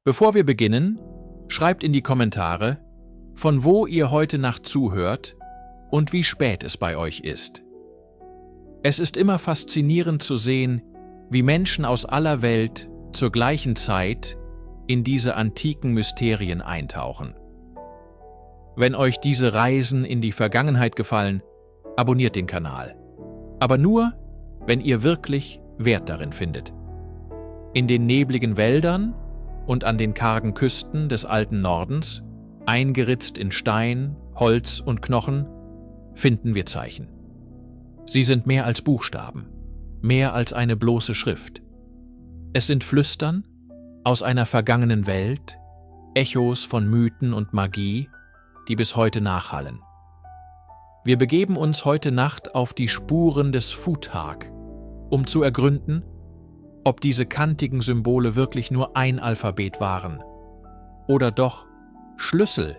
Bevor wir beginnen, schreibt in die Kommentare, von wo ihr heute Nacht zuhört und wie spät es bei euch ist. Es ist immer faszinierend zu sehen, wie Menschen aus aller Welt zur gleichen Zeit in diese antiken Mysterien eintauchen. Wenn euch diese Reisen in die Vergangenheit gefallen, abonniert den Kanal. Aber nur, wenn ihr wirklich Wert darin findet. In den nebligen Wäldern und an den kargen Küsten des alten Nordens, eingeritzt in Stein, Holz und Knochen, finden wir Zeichen. Sie sind mehr als Buchstaben, mehr als eine bloße Schrift. Es sind Flüstern aus einer vergangenen Welt, Echos von Mythen und Magie, die bis heute nachhallen. Wir begeben uns heute Nacht auf die Spuren des Futhark, um zu ergründen, ob diese kantigen Symbole wirklich nur ein Alphabet waren oder doch Schlüssel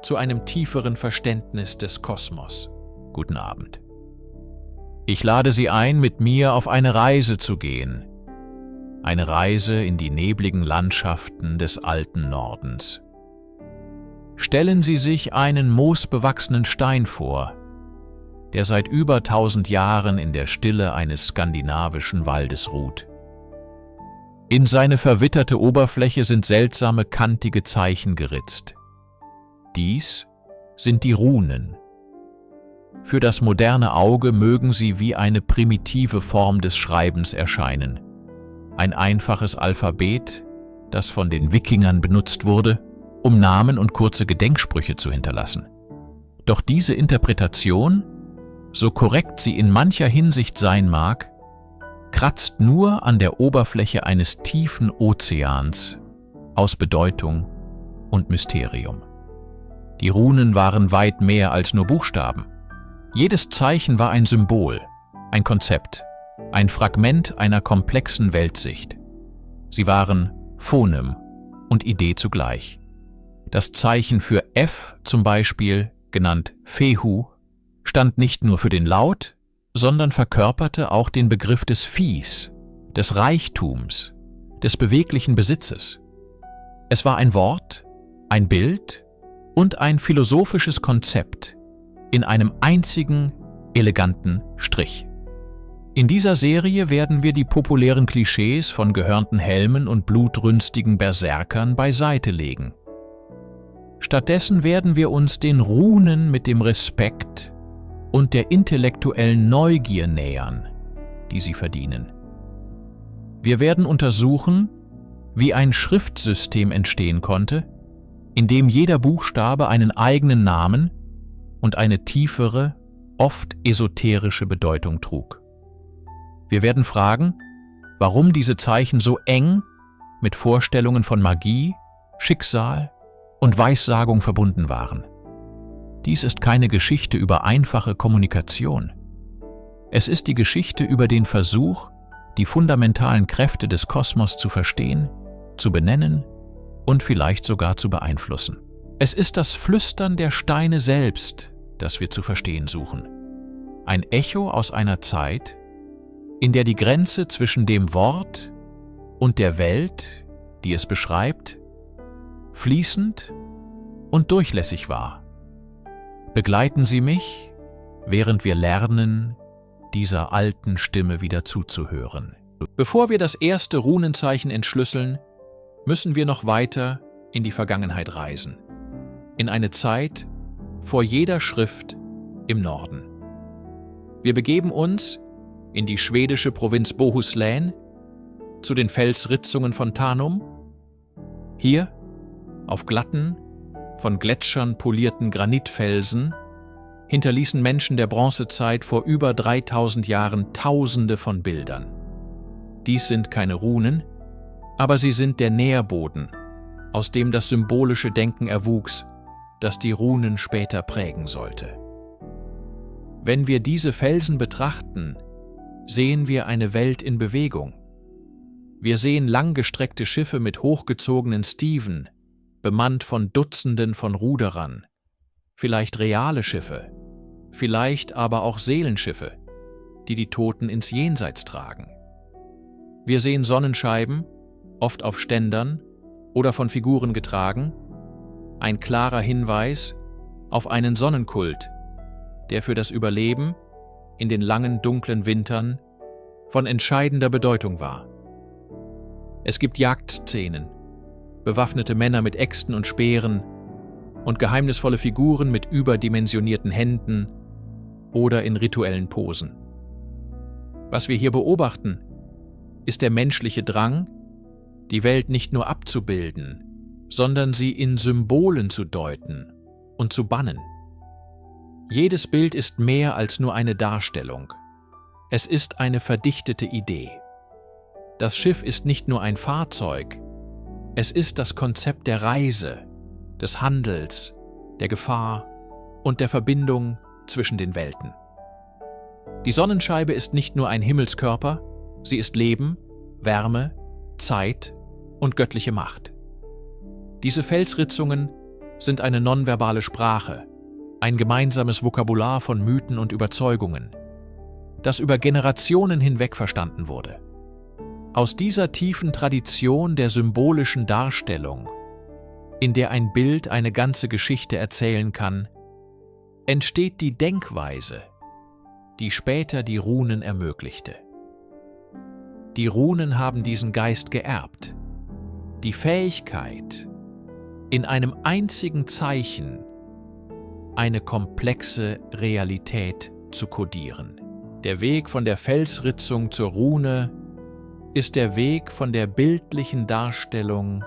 zu einem tieferen Verständnis des Kosmos. Guten Abend. Ich lade Sie ein, mit mir auf eine Reise zu gehen. Eine Reise in die nebligen Landschaften des alten Nordens. Stellen Sie sich einen moosbewachsenen Stein vor, der seit über 1000 Jahren in der Stille eines skandinavischen Waldes ruht. In seine verwitterte Oberfläche sind seltsame, kantige Zeichen geritzt. Dies sind die Runen. Für das moderne Auge mögen sie wie eine primitive Form des Schreibens erscheinen. Ein einfaches Alphabet, das von den Wikingern benutzt wurde, um Namen und kurze Gedenksprüche zu hinterlassen. Doch diese Interpretation, so korrekt sie in mancher Hinsicht sein mag, kratzt nur an der Oberfläche eines tiefen Ozeans aus Bedeutung und Mysterium. Die Runen waren weit mehr als nur Buchstaben. Jedes Zeichen war ein Symbol, ein Konzept, ein Fragment einer komplexen Weltsicht. Sie waren Phonem und Idee zugleich. Das Zeichen für F zum Beispiel, genannt Fehu, stand nicht nur für den Laut, sondern verkörperte auch den Begriff des Viehs, des Reichtums, des beweglichen Besitzes. Es war ein Wort, ein Bild und ein philosophisches Konzept in einem einzigen, eleganten Strich. In dieser Serie werden wir die populären Klischees von gehörnten Helmen und blutrünstigen Berserkern beiseite legen. Stattdessen werden wir uns den Runen mit dem Respekt und der intellektuellen Neugier nähern, die sie verdienen. Wir werden untersuchen, wie ein Schriftsystem entstehen konnte, in dem jeder Buchstabe einen eigenen Namen und eine tiefere, oft esoterische Bedeutung trug. Wir werden fragen, warum diese Zeichen so eng mit Vorstellungen von Magie, Schicksal und Weissagung verbunden waren. Dies ist keine Geschichte über einfache Kommunikation. Es ist die Geschichte über den Versuch, die fundamentalen Kräfte des Kosmos zu verstehen, zu benennen und vielleicht sogar zu beeinflussen. Es ist das Flüstern der Steine selbst, das wir zu verstehen suchen. Ein Echo aus einer Zeit, in der die Grenze zwischen dem Wort und der Welt, die es beschreibt, fließend und durchlässig war. Begleiten Sie mich, während wir lernen, dieser alten Stimme wieder zuzuhören. Bevor wir das erste Runenzeichen entschlüsseln, müssen wir noch weiter in die Vergangenheit reisen. In eine Zeit vor jeder Schrift im Norden. Wir begeben uns in die schwedische Provinz Bohuslän, zu den Felsritzungen von Tanum. Hier, auf glatten, von Gletschern polierten Granitfelsen, hinterließen Menschen der Bronzezeit vor über 3000 Jahren Tausende von Bildern. Dies sind keine Runen, aber sie sind der Nährboden, aus dem das symbolische Denken erwuchs, das die Runen später prägen sollte. Wenn wir diese Felsen betrachten, sehen wir eine Welt in Bewegung. Wir sehen langgestreckte Schiffe mit hochgezogenen Stiven, bemannt von Dutzenden von Ruderern, vielleicht reale Schiffe, vielleicht aber auch Seelenschiffe, die die Toten ins Jenseits tragen. Wir sehen Sonnenscheiben, oft auf Ständern, oder von Figuren getragen, ein klarer Hinweis auf einen Sonnenkult, der für das Überleben in den langen, dunklen Wintern von entscheidender Bedeutung war. Es gibt Jagdszenen, bewaffnete Männer mit Äxten und Speeren und geheimnisvolle Figuren mit überdimensionierten Händen oder in rituellen Posen. Was wir hier beobachten, ist der menschliche Drang, die Welt nicht nur abzubilden, sondern sie in Symbolen zu deuten und zu bannen. Jedes Bild ist mehr als nur eine Darstellung. Es ist eine verdichtete Idee. Das Schiff ist nicht nur ein Fahrzeug, es ist das Konzept der Reise, des Handels, der Gefahr und der Verbindung zwischen den Welten. Die Sonnenscheibe ist nicht nur ein Himmelskörper, sie ist Leben, Wärme, Zeit und göttliche Macht. Diese Felsritzungen sind eine nonverbale Sprache, ein gemeinsames Vokabular von Mythen und Überzeugungen, das über Generationen hinweg verstanden wurde. Aus dieser tiefen Tradition der symbolischen Darstellung, in der ein Bild eine ganze Geschichte erzählen kann, entsteht die Denkweise, die später die Runen ermöglichte. Die Runen haben diesen Geist geerbt, die Fähigkeit, in einem einzigen Zeichen eine komplexe Realität zu kodieren. Der Weg von der Felsritzung zur Rune ist der Weg von der bildlichen Darstellung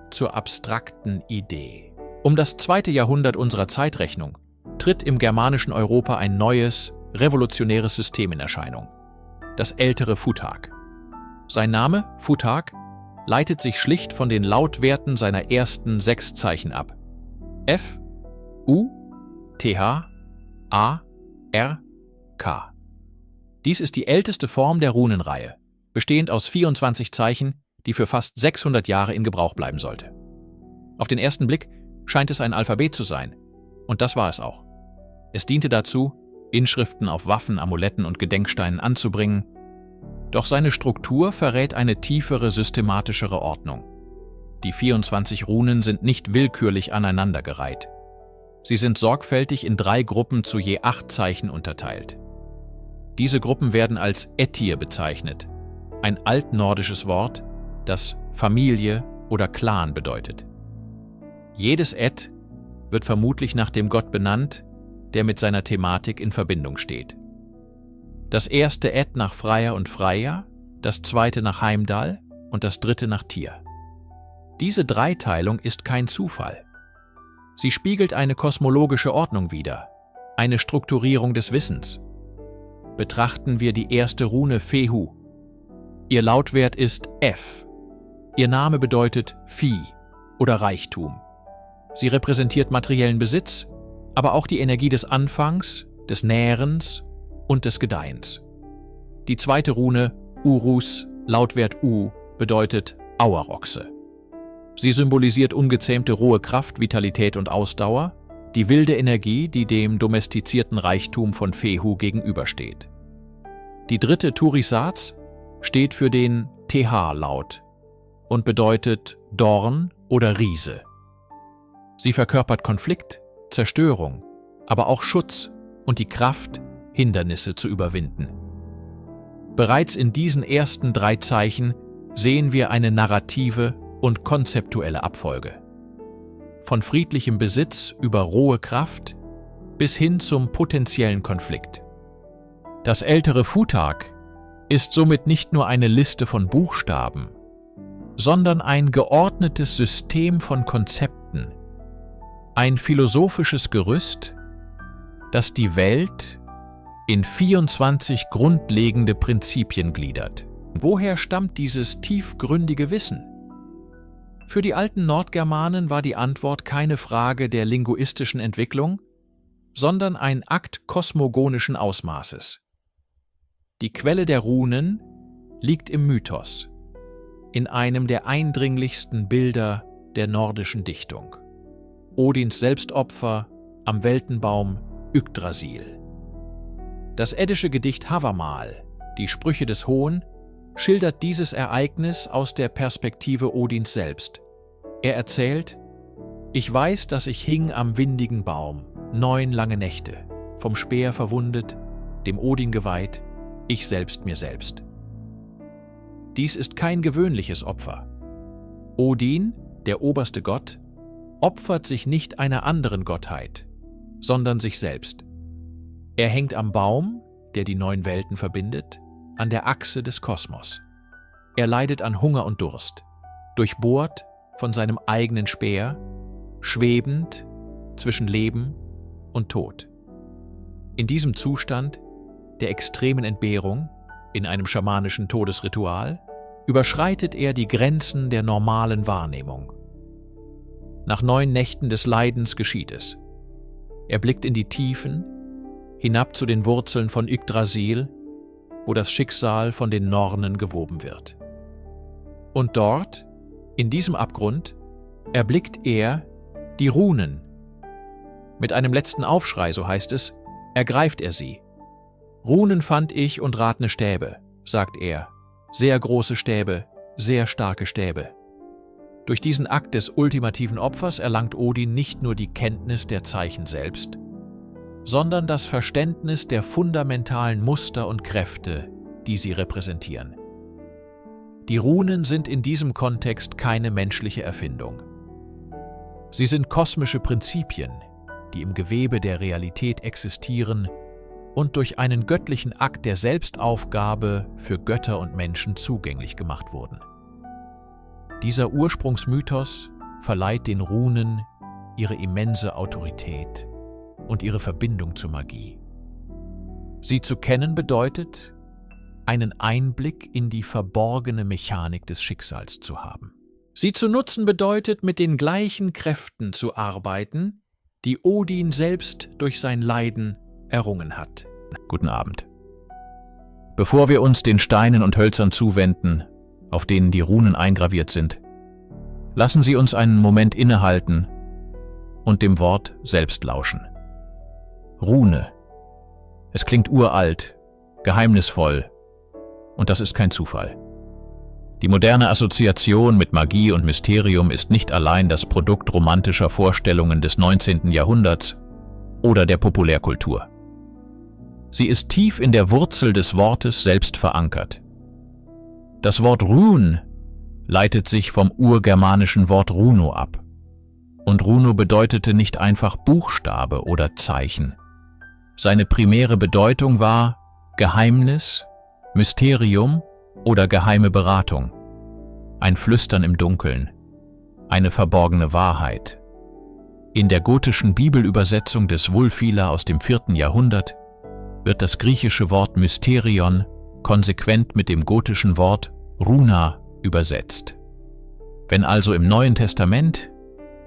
zur abstrakten Idee. Um das 2. Jahrhundert unserer Zeitrechnung tritt im germanischen Europa ein neues, revolutionäres System in Erscheinung, das ältere Futhark. Sein Name, Futhark, leitet sich schlicht von den Lautwerten seiner ersten 6 Zeichen ab. F, U, TH, A, R, K. Dies ist die älteste Form der Runenreihe, bestehend aus 24 Zeichen, die für fast 600 Jahre in Gebrauch bleiben sollte. Auf den ersten Blick scheint es ein Alphabet zu sein, und das war es auch. Es diente dazu, Inschriften auf Waffen, Amuletten und Gedenksteinen anzubringen, doch seine Struktur verrät eine tiefere, systematischere Ordnung. Die 24 Runen sind nicht willkürlich aneinandergereiht. Sie sind sorgfältig in 3 Gruppen zu je 8 Zeichen unterteilt. Diese Gruppen werden als Ættir bezeichnet, ein altnordisches Wort, das Familie oder Clan bedeutet. Jedes Et wird vermutlich nach dem Gott benannt, der mit seiner Thematik in Verbindung steht. Das erste Et nach Freyr und Freya, das zweite nach Heimdall und das dritte nach Tyr. Diese Dreiteilung ist kein Zufall. Sie spiegelt eine kosmologische Ordnung wider, eine Strukturierung des Wissens. Betrachten wir die erste Rune Fehu. Ihr Lautwert ist F. Ihr Name bedeutet Vieh oder Reichtum. Sie repräsentiert materiellen Besitz, aber auch die Energie des Anfangs, des Nährens und des Gedeihens. Die zweite Rune, Urus, Lautwert U, bedeutet Auerochse. Sie symbolisiert ungezähmte rohe Kraft, Vitalität und Ausdauer, die wilde Energie, die dem domestizierten Reichtum von Fehu gegenübersteht. Die dritte Turisaz steht für den TH-Laut und bedeutet Dorn oder Riese. Sie verkörpert Konflikt, Zerstörung, aber auch Schutz und die Kraft, Hindernisse zu überwinden. Bereits in diesen ersten 3 Zeichen sehen wir eine narrative und konzeptuelle Abfolge. Von friedlichem Besitz über rohe Kraft bis hin zum potenziellen Konflikt. Das ältere Futhark ist somit nicht nur eine Liste von Buchstaben, sondern ein geordnetes System von Konzepten, ein philosophisches Gerüst, das die Welt in 24 grundlegende Prinzipien gliedert. Woher stammt dieses tiefgründige Wissen? Für die alten Nordgermanen war die Antwort keine Frage der linguistischen Entwicklung, sondern ein Akt kosmogonischen Ausmaßes. Die Quelle der Runen liegt im Mythos, in einem der eindringlichsten Bilder der nordischen Dichtung. Odins Selbstopfer am Weltenbaum Yggdrasil. Das eddische Gedicht Havamal, die Sprüche des Hohn, schildert dieses Ereignis aus der Perspektive Odins selbst, Er erzählt: Ich weiß, dass ich hing am windigen Baum, 9 lange Nächte, vom Speer verwundet, dem Odin geweiht, ich selbst mir selbst. Dies ist kein gewöhnliches Opfer. Odin, der oberste Gott, opfert sich nicht einer anderen Gottheit, sondern sich selbst. Er hängt am Baum, der die 9 Welten verbindet, an der Achse des Kosmos. Er leidet an Hunger und Durst, durchbohrt von seinem eigenen Speer, schwebend zwischen Leben und Tod. In diesem Zustand der extremen Entbehrung, in einem schamanischen Todesritual, überschreitet er die Grenzen der normalen Wahrnehmung. Nach 9 Nächten des Leidens geschieht es. Er blickt in die Tiefen, hinab zu den Wurzeln von Yggdrasil, wo das Schicksal von den Nornen gewoben wird. Und dort, in diesem Abgrund, erblickt er die Runen. Mit einem letzten Aufschrei, so heißt es, ergreift er sie. Runen fand ich und ratne Stäbe, sagt er, sehr große Stäbe, sehr starke Stäbe. Durch diesen Akt des ultimativen Opfers erlangt Odin nicht nur die Kenntnis der Zeichen selbst, sondern das Verständnis der fundamentalen Muster und Kräfte, die sie repräsentieren. Die Runen sind in diesem Kontext keine menschliche Erfindung. Sie sind kosmische Prinzipien, die im Gewebe der Realität existieren und durch einen göttlichen Akt der Selbstaufgabe für Götter und Menschen zugänglich gemacht wurden. Dieser Ursprungsmythos verleiht den Runen ihre immense Autorität und ihre Verbindung zur Magie. Sie zu kennen bedeutet, einen Einblick in die verborgene Mechanik des Schicksals zu haben. Sie zu nutzen bedeutet, mit den gleichen Kräften zu arbeiten, die Odin selbst durch sein Leiden errungen hat. Guten Abend. Bevor wir uns den Steinen und Hölzern zuwenden, auf denen die Runen eingraviert sind, lassen Sie uns einen Moment innehalten und dem Wort selbst lauschen. Rune. Es klingt uralt, geheimnisvoll, und das ist kein Zufall. Die moderne Assoziation mit Magie und Mysterium ist nicht allein das Produkt romantischer Vorstellungen des 19. Jahrhunderts oder der Populärkultur. Sie ist tief in der Wurzel des Wortes selbst verankert. Das Wort Rune leitet sich vom urgermanischen Wort Runo ab. Und Runo bedeutete nicht einfach Buchstabe oder Zeichen. Seine primäre Bedeutung war Geheimnis, Mysterium oder geheime Beratung, ein Flüstern im Dunkeln, eine verborgene Wahrheit. In der gotischen Bibelübersetzung des Wulfila aus dem 4. Jahrhundert wird das griechische Wort Mysterion konsequent mit dem gotischen Wort Runa übersetzt. Wenn also im Neuen Testament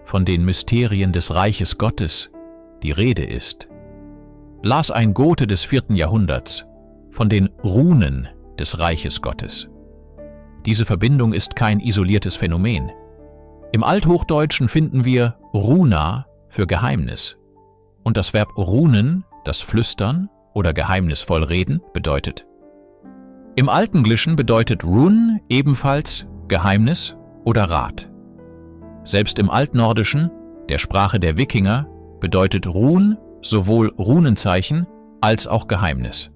von den Mysterien des Reiches Gottes die Rede ist, las ein Gote des 4. Jahrhunderts von den Runen des Reiches Gottes. Diese Verbindung ist kein isoliertes Phänomen. Im Althochdeutschen finden wir Runa für Geheimnis und das Verb runen, das Flüstern oder geheimnisvoll reden, bedeutet. Im Altenglischen bedeutet Run ebenfalls Geheimnis oder Rat. Selbst im Altnordischen, der Sprache der Wikinger, bedeutet Run sowohl Runenzeichen als auch Geheimnis.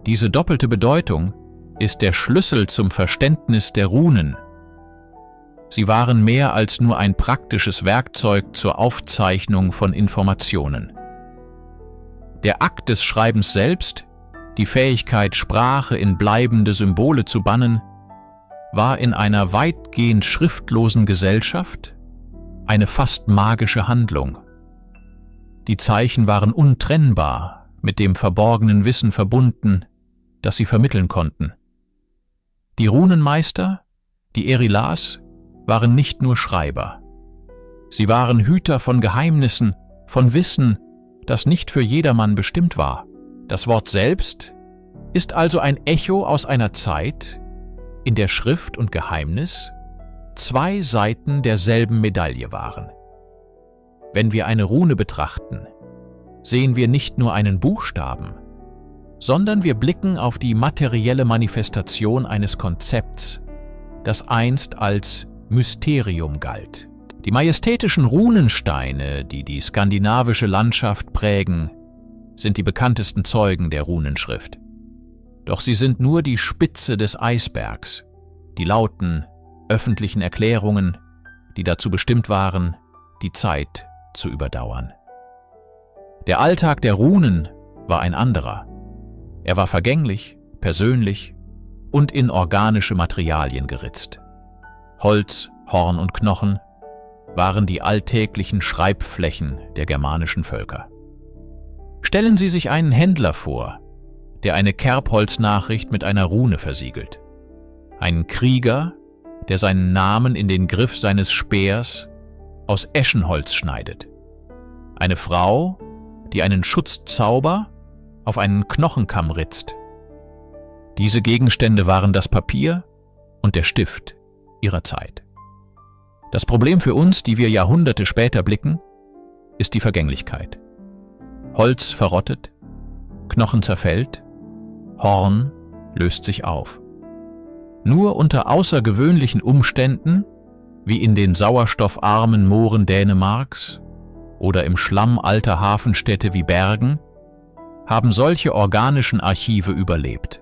Diese doppelte Bedeutung ist der Schlüssel zum Verständnis der Runen. Sie waren mehr als nur ein praktisches Werkzeug zur Aufzeichnung von Informationen. Der Akt des Schreibens selbst, die Fähigkeit, Sprache in bleibende Symbole zu bannen, war in einer weitgehend schriftlosen Gesellschaft eine fast magische Handlung. Die Zeichen waren untrennbar mit dem verborgenen Wissen verbunden, das sie vermitteln konnten. Die Runenmeister, die Erilas, waren nicht nur Schreiber. Sie waren Hüter von Geheimnissen, von Wissen, das nicht für jedermann bestimmt war. Das Wort selbst ist also ein Echo aus einer Zeit, in der Schrift und Geheimnis 2 Seiten derselben Medaille waren. Wenn wir eine Rune betrachten, sehen wir nicht nur einen Buchstaben, sondern wir blicken auf die materielle Manifestation eines Konzepts, das einst als Mysterium galt. Die majestätischen Runensteine, die die skandinavische Landschaft prägen, sind die bekanntesten Zeugen der Runenschrift. Doch sie sind nur die Spitze des Eisbergs, die lauten, öffentlichen Erklärungen, die dazu bestimmt waren, die Zeit zu überdauern. Der Alltag der Runen war ein anderer. Er war vergänglich, persönlich und in organische Materialien geritzt. Holz, Horn und Knochen waren die alltäglichen Schreibflächen der germanischen Völker. Stellen Sie sich einen Händler vor, der eine Kerbholznachricht mit einer Rune versiegelt. Einen Krieger, der seinen Namen in den Griff seines Speers aus Eschenholz schneidet. Eine Frau, die einen Schutzzauber auf einen Knochenkamm ritzt. Diese Gegenstände waren das Papier und der Stift ihrer Zeit. Das Problem für uns, die wir Jahrhunderte später blicken, ist die Vergänglichkeit. Holz verrottet, Knochen zerfällt, Horn löst sich auf. Nur unter außergewöhnlichen Umständen, wie in den sauerstoffarmen Mooren Dänemarks oder im Schlamm alter Hafenstädte wie Bergen, haben solche organischen Archive überlebt.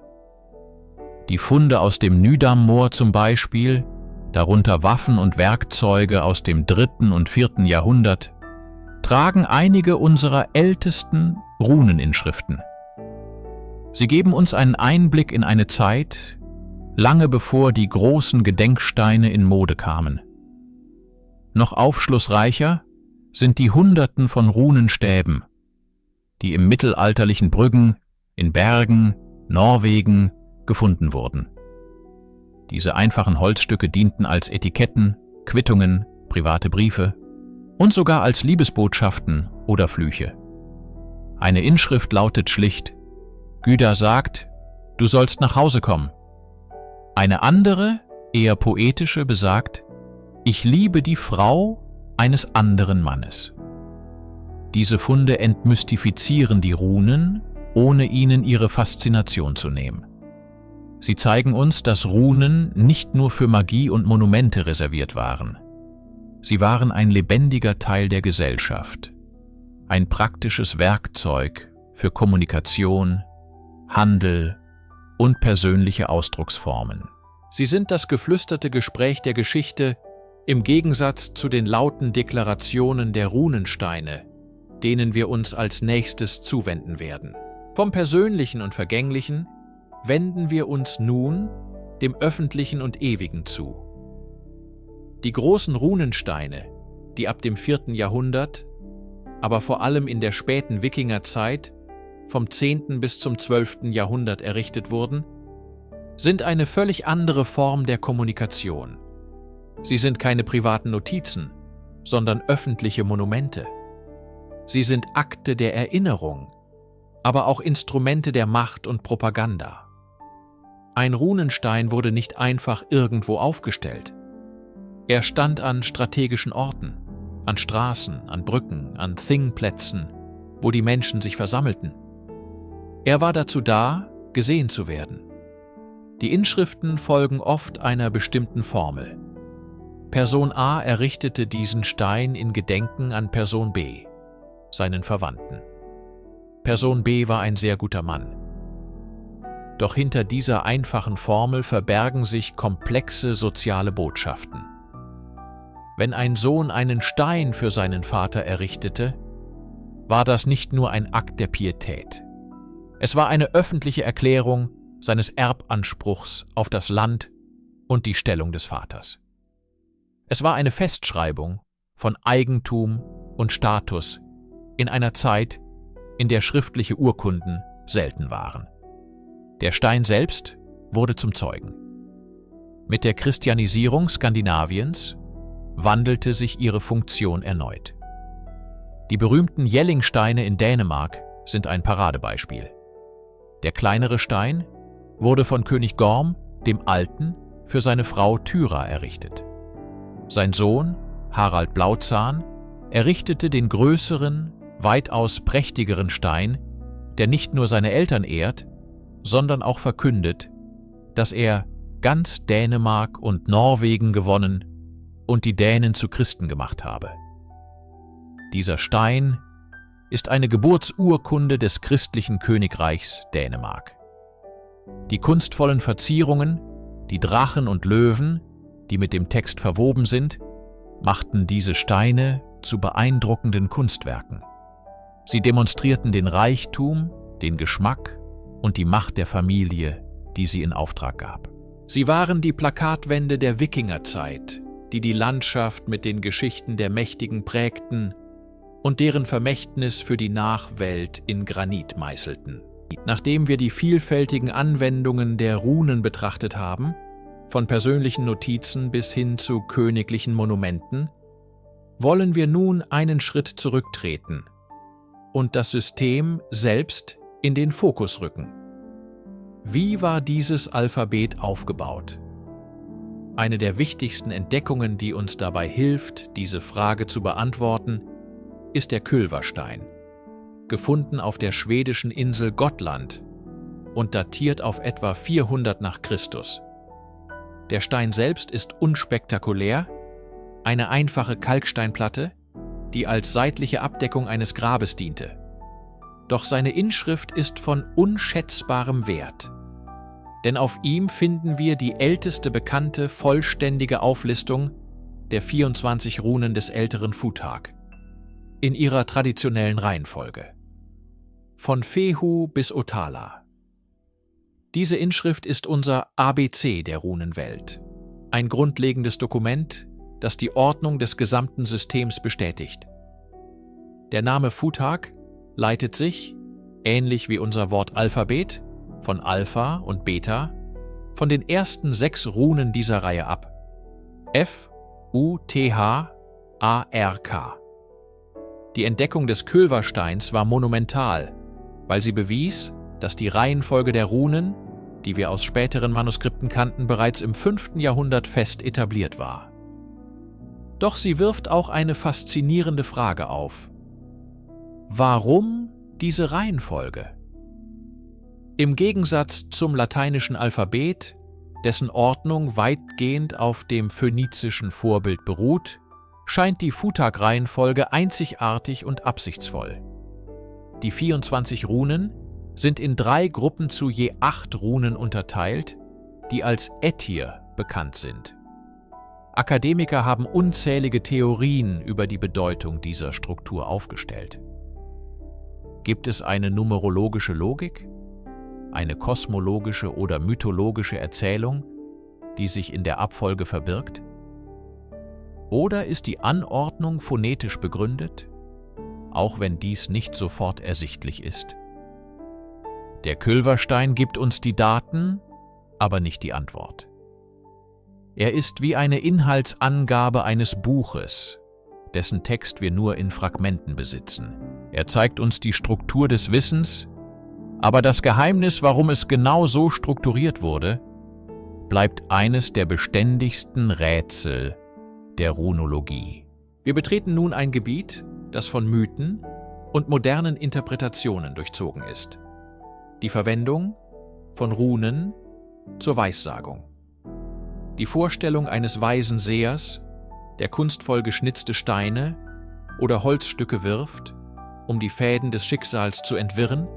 Die Funde aus dem Nydam-Moor zum Beispiel, darunter Waffen und Werkzeuge aus dem 3. und 4. Jahrhundert, tragen einige unserer ältesten Runeninschriften. Sie geben uns einen Einblick in eine Zeit, lange bevor die großen Gedenksteine in Mode kamen. Noch aufschlussreicher sind die Hunderten von Runenstäben, die im mittelalterlichen Brüggen, in Bergen, Norwegen gefunden wurden. Diese einfachen Holzstücke dienten als Etiketten, Quittungen, private Briefe und sogar als Liebesbotschaften oder Flüche. Eine Inschrift lautet schlicht: Gyda sagt, du sollst nach Hause kommen. Eine andere, eher poetische, besagt, ich liebe die Frau eines anderen Mannes. Diese Funde entmystifizieren die Runen, ohne ihnen ihre Faszination zu nehmen. Sie zeigen uns, dass Runen nicht nur für Magie und Monumente reserviert waren. Sie waren ein lebendiger Teil der Gesellschaft, ein praktisches Werkzeug für Kommunikation, Handel und persönliche Ausdrucksformen. Sie sind das geflüsterte Gespräch der Geschichte im Gegensatz zu den lauten Deklarationen der Runensteine, denen wir uns als nächstes zuwenden werden. Vom Persönlichen und Vergänglichen wenden wir uns nun dem Öffentlichen und Ewigen zu. Die großen Runensteine, die ab dem 4. Jahrhundert, aber vor allem in der späten Wikingerzeit, vom 10. bis zum 12. Jahrhundert errichtet wurden, sind eine völlig andere Form der Kommunikation. Sie sind keine privaten Notizen, sondern öffentliche Monumente. Sie sind Akte der Erinnerung, aber auch Instrumente der Macht und Propaganda. Ein Runenstein wurde nicht einfach irgendwo aufgestellt. Er stand an strategischen Orten, an Straßen, an Brücken, an Thingplätzen, wo die Menschen sich versammelten. Er war dazu da, gesehen zu werden. Die Inschriften folgen oft einer bestimmten Formel. Person A errichtete diesen Stein in Gedenken an Person B, seinen Verwandten. Person B war ein sehr guter Mann. Doch hinter dieser einfachen Formel verbergen sich komplexe soziale Botschaften. Wenn ein Sohn einen Stein für seinen Vater errichtete, war das nicht nur ein Akt der Pietät. Es war eine öffentliche Erklärung seines Erbanspruchs auf das Land und die Stellung des Vaters. Es war eine Festschreibung von Eigentum und Status in einer Zeit, in der schriftliche Urkunden selten waren. Der Stein selbst wurde zum Zeugen. Mit der Christianisierung Skandinaviens wandelte sich ihre Funktion erneut. Die berühmten Jellingsteine in Dänemark sind ein Paradebeispiel. Der kleinere Stein wurde von König Gorm, dem Alten, für seine Frau Thyra errichtet. Sein Sohn, Harald Blauzahn, errichtete den größeren, weitaus prächtigeren Stein, der nicht nur seine Eltern ehrt, sondern auch verkündet, dass er ganz Dänemark und Norwegen gewonnen und die Dänen zu Christen gemacht habe. Dieser Stein ist eine Geburtsurkunde des christlichen Königreichs Dänemark. Die kunstvollen Verzierungen, die Drachen und Löwen, die mit dem Text verwoben sind, machten diese Steine zu beeindruckenden Kunstwerken. Sie demonstrierten den Reichtum, den Geschmack und die Macht der Familie, die sie in Auftrag gab. Sie waren die Plakatwände der Wikingerzeit, die die Landschaft mit den Geschichten der Mächtigen prägten und deren Vermächtnis für die Nachwelt in Granit meißelten. Nachdem wir die vielfältigen Anwendungen der Runen betrachtet haben, von persönlichen Notizen bis hin zu königlichen Monumenten, wollen wir nun einen Schritt zurücktreten und das System selbst in den Fokus rücken. Wie war dieses Alphabet aufgebaut? Eine der wichtigsten Entdeckungen, die uns dabei hilft, diese Frage zu beantworten, ist der Kylvastein, gefunden auf der schwedischen Insel Gotland und datiert auf etwa 400 nach Christus. Der Stein selbst ist unspektakulär, eine einfache Kalksteinplatte, die als seitliche Abdeckung eines Grabes diente. Doch seine Inschrift ist von unschätzbarem Wert, denn auf ihm finden wir die älteste bekannte vollständige Auflistung der 24 Runen des älteren Futhark in ihrer traditionellen Reihenfolge. Von Fehu bis Otala. Diese Inschrift ist unser ABC der Runenwelt, ein grundlegendes Dokument, das die Ordnung des gesamten Systems bestätigt. Der Name Futhark leitet sich, ähnlich wie unser Wort Alphabet, von Alpha und Beta, von den ersten 6 Runen dieser Reihe ab. F, U, T, H, A, R, K. Die Entdeckung des Kylvasteins war monumental, weil sie bewies, dass die Reihenfolge der Runen, die wir aus späteren Manuskripten kannten, bereits im 5. Jahrhundert fest etabliert war. Doch sie wirft auch eine faszinierende Frage auf. Warum diese Reihenfolge? Im Gegensatz zum lateinischen Alphabet, dessen Ordnung weitgehend auf dem phönizischen Vorbild beruht, scheint die Futhark-Reihenfolge einzigartig und absichtsvoll. Die 24 Runen sind in 3 Gruppen zu je 8 Runen unterteilt, die als Ættir bekannt sind. Akademiker haben unzählige Theorien über die Bedeutung dieser Struktur aufgestellt. Gibt es eine numerologische Logik, eine kosmologische oder mythologische Erzählung, die sich in der Abfolge verbirgt? Oder ist die Anordnung phonetisch begründet, auch wenn dies nicht sofort ersichtlich ist? Der Kylvastein gibt uns die Daten, aber nicht die Antwort. Er ist wie eine Inhaltsangabe eines Buches, dessen Text wir nur in Fragmenten besitzen. Er zeigt uns die Struktur des Wissens, aber das Geheimnis, warum es genau so strukturiert wurde, bleibt eines der beständigsten Rätsel der Runologie. Wir betreten nun ein Gebiet, das von Mythen und modernen Interpretationen durchzogen ist. Die Verwendung von Runen zur Weissagung. Die Vorstellung eines weisen Sehers, der kunstvoll geschnitzte Steine oder Holzstücke wirft, um die Fäden des Schicksals zu entwirren,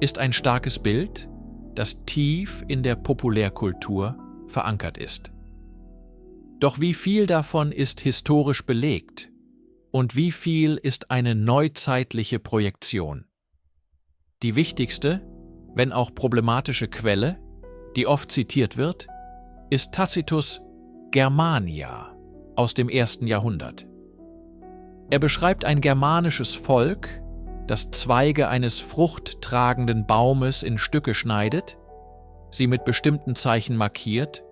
ist ein starkes Bild, das tief in der Populärkultur verankert ist. Doch wie viel davon ist historisch belegt und wie viel ist eine neuzeitliche Projektion? Die wichtigste, wenn auch problematische Quelle, die oft zitiert wird, ist Tacitus' Germania aus dem 1. Jahrhundert. Er beschreibt ein germanisches Volk, das Zweige eines fruchttragenden Baumes in Stücke schneidet, sie mit bestimmten Zeichen markiert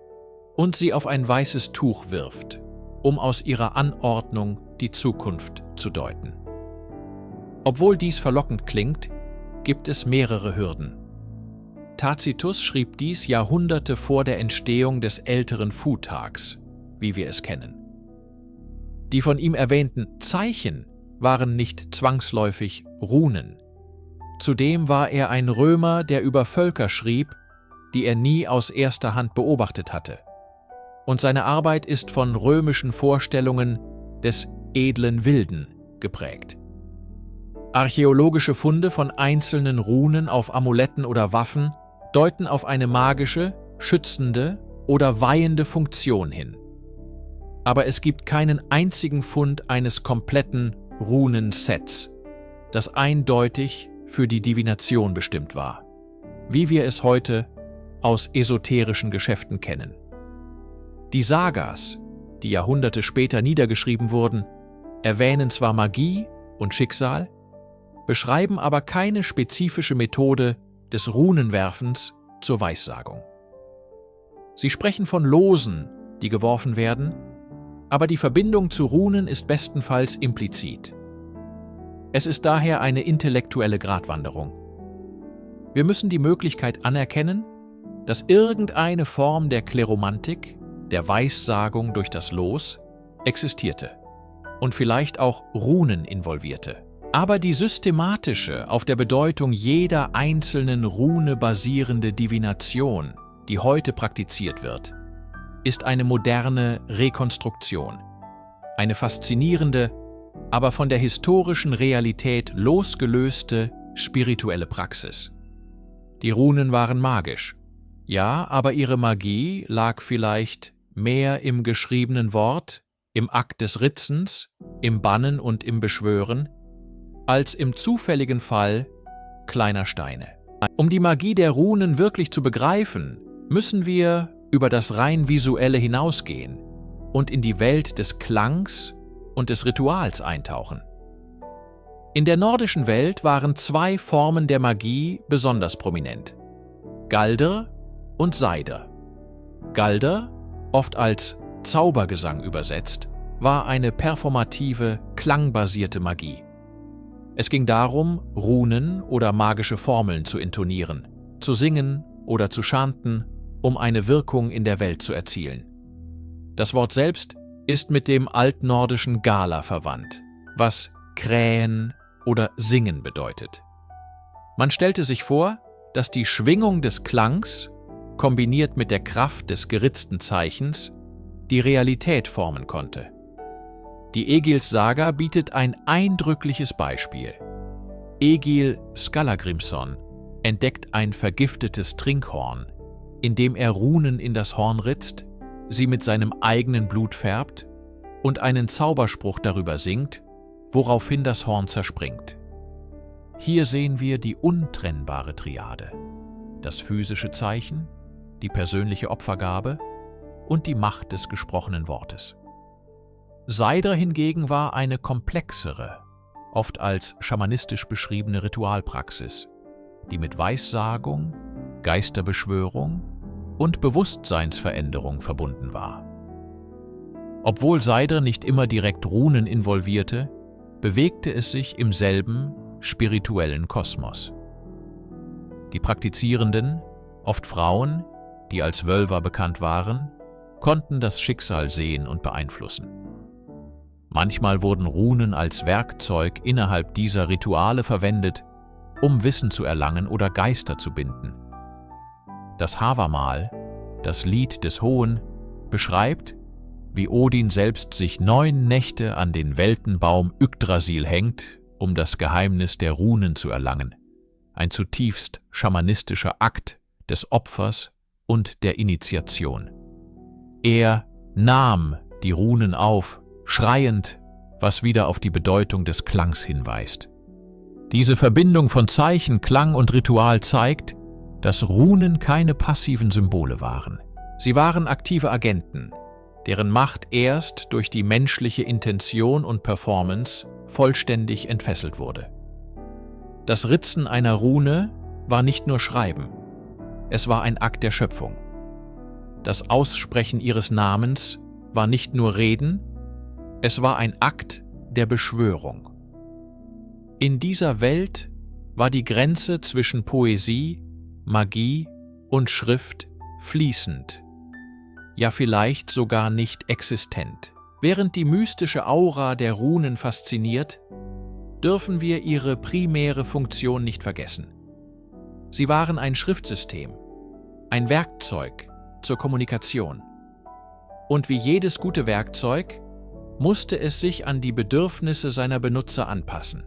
und sie auf ein weißes Tuch wirft, um aus ihrer Anordnung die Zukunft zu deuten. Obwohl dies verlockend klingt, gibt es mehrere Hürden. Tacitus schrieb dies Jahrhunderte vor der Entstehung des älteren Futharks, wie wir es kennen. Die von ihm erwähnten Zeichen waren nicht zwangsläufig Runen. Zudem war er ein Römer, der über Völker schrieb, die er nie aus erster Hand beobachtet hatte. und seine Arbeit ist von römischen Vorstellungen des edlen Wilden geprägt. Archäologische Funde von einzelnen Runen auf Amuletten oder Waffen deuten auf eine magische, schützende oder weihende Funktion hin. Aber es gibt keinen einzigen Fund eines kompletten Runensets, das eindeutig für die Divination bestimmt war, wie wir es heute aus esoterischen Geschäften kennen. Die Sagas, die Jahrhunderte später niedergeschrieben wurden, erwähnen zwar Magie und Schicksal, beschreiben aber keine spezifische Methode des Runenwerfens zur Weissagung. Sie sprechen von Losen, die geworfen werden, aber die Verbindung zu Runen ist bestenfalls implizit. Es ist daher eine intellektuelle Gratwanderung. Wir müssen die Möglichkeit anerkennen, dass irgendeine Form der Kleromantik, der Weissagung durch das Los, existierte und vielleicht auch Runen involvierte. Aber die systematische, auf der Bedeutung jeder einzelnen Rune basierende Divination, die heute praktiziert wird, ist eine moderne Rekonstruktion, eine faszinierende, aber von der historischen Realität losgelöste spirituelle Praxis. Die Runen waren magisch, ja, aber ihre Magie lag vielleicht mehr im geschriebenen Wort, im Akt des Ritzens, im Bannen und im Beschwören, als im zufälligen Fall kleiner Steine. Um die Magie der Runen wirklich zu begreifen, müssen wir über das rein Visuelle hinausgehen und in die Welt des Klangs und des Rituals eintauchen. In der nordischen Welt waren zwei Formen der Magie besonders prominent: Galdr und Seidr. Galdr, oft als Zaubergesang übersetzt, war eine performative, klangbasierte Magie. Es ging darum, Runen oder magische Formeln zu intonieren, zu singen oder zu chanten, um eine Wirkung in der Welt zu erzielen. Das Wort selbst ist mit dem altnordischen Gala verwandt, was krähen oder singen bedeutet. Man stellte sich vor, dass die Schwingung des Klangs, kombiniert mit der Kraft des geritzten Zeichens, die Realität formen konnte. Die Egils-Saga bietet ein eindrückliches Beispiel. Egil Skallagrimsson entdeckt ein vergiftetes Trinkhorn, indem er Runen in das Horn ritzt, sie mit seinem eigenen Blut färbt und einen Zauberspruch darüber singt, woraufhin das Horn zerspringt. Hier sehen wir die untrennbare Triade: das physische Zeichen, die persönliche Opfergabe und die Macht des gesprochenen Wortes. Seidr hingegen war eine komplexere, oft als schamanistisch beschriebene Ritualpraxis, die mit Weissagung, Geisterbeschwörung und Bewusstseinsveränderung verbunden war. Obwohl Seidr nicht immer direkt Runen involvierte, bewegte es sich im selben spirituellen Kosmos. Die Praktizierenden, oft Frauen, die als Völva bekannt waren, konnten das Schicksal sehen und beeinflussen. Manchmal wurden Runen als Werkzeug innerhalb dieser Rituale verwendet, um Wissen zu erlangen oder Geister zu binden. Das Havamal, das Lied des Hohen, beschreibt, wie Odin selbst sich 9 Nächte an den Weltenbaum Yggdrasil hängt, um das Geheimnis der Runen zu erlangen. Ein zutiefst schamanistischer Akt des Opfers und der Initiation. Er nahm die Runen auf, schreiend, was wieder auf die Bedeutung des Klangs hinweist. Diese Verbindung von Zeichen, Klang und Ritual zeigt, dass Runen keine passiven Symbole waren. Sie waren aktive Agenten, deren Macht erst durch die menschliche Intention und Performance vollständig entfesselt wurde. Das Ritzen einer Rune war nicht nur Schreiben, es war ein Akt der Schöpfung. Das Aussprechen ihres Namens war nicht nur Reden, es war ein Akt der Beschwörung. In dieser Welt war die Grenze zwischen Poesie, Magie und Schrift fließend, ja vielleicht sogar nicht existent. Während die mystische Aura der Runen fasziniert, dürfen wir ihre primäre Funktion nicht vergessen. Sie waren ein Schriftsystem, ein Werkzeug zur Kommunikation. Und wie jedes gute Werkzeug musste es sich an die Bedürfnisse seiner Benutzer anpassen.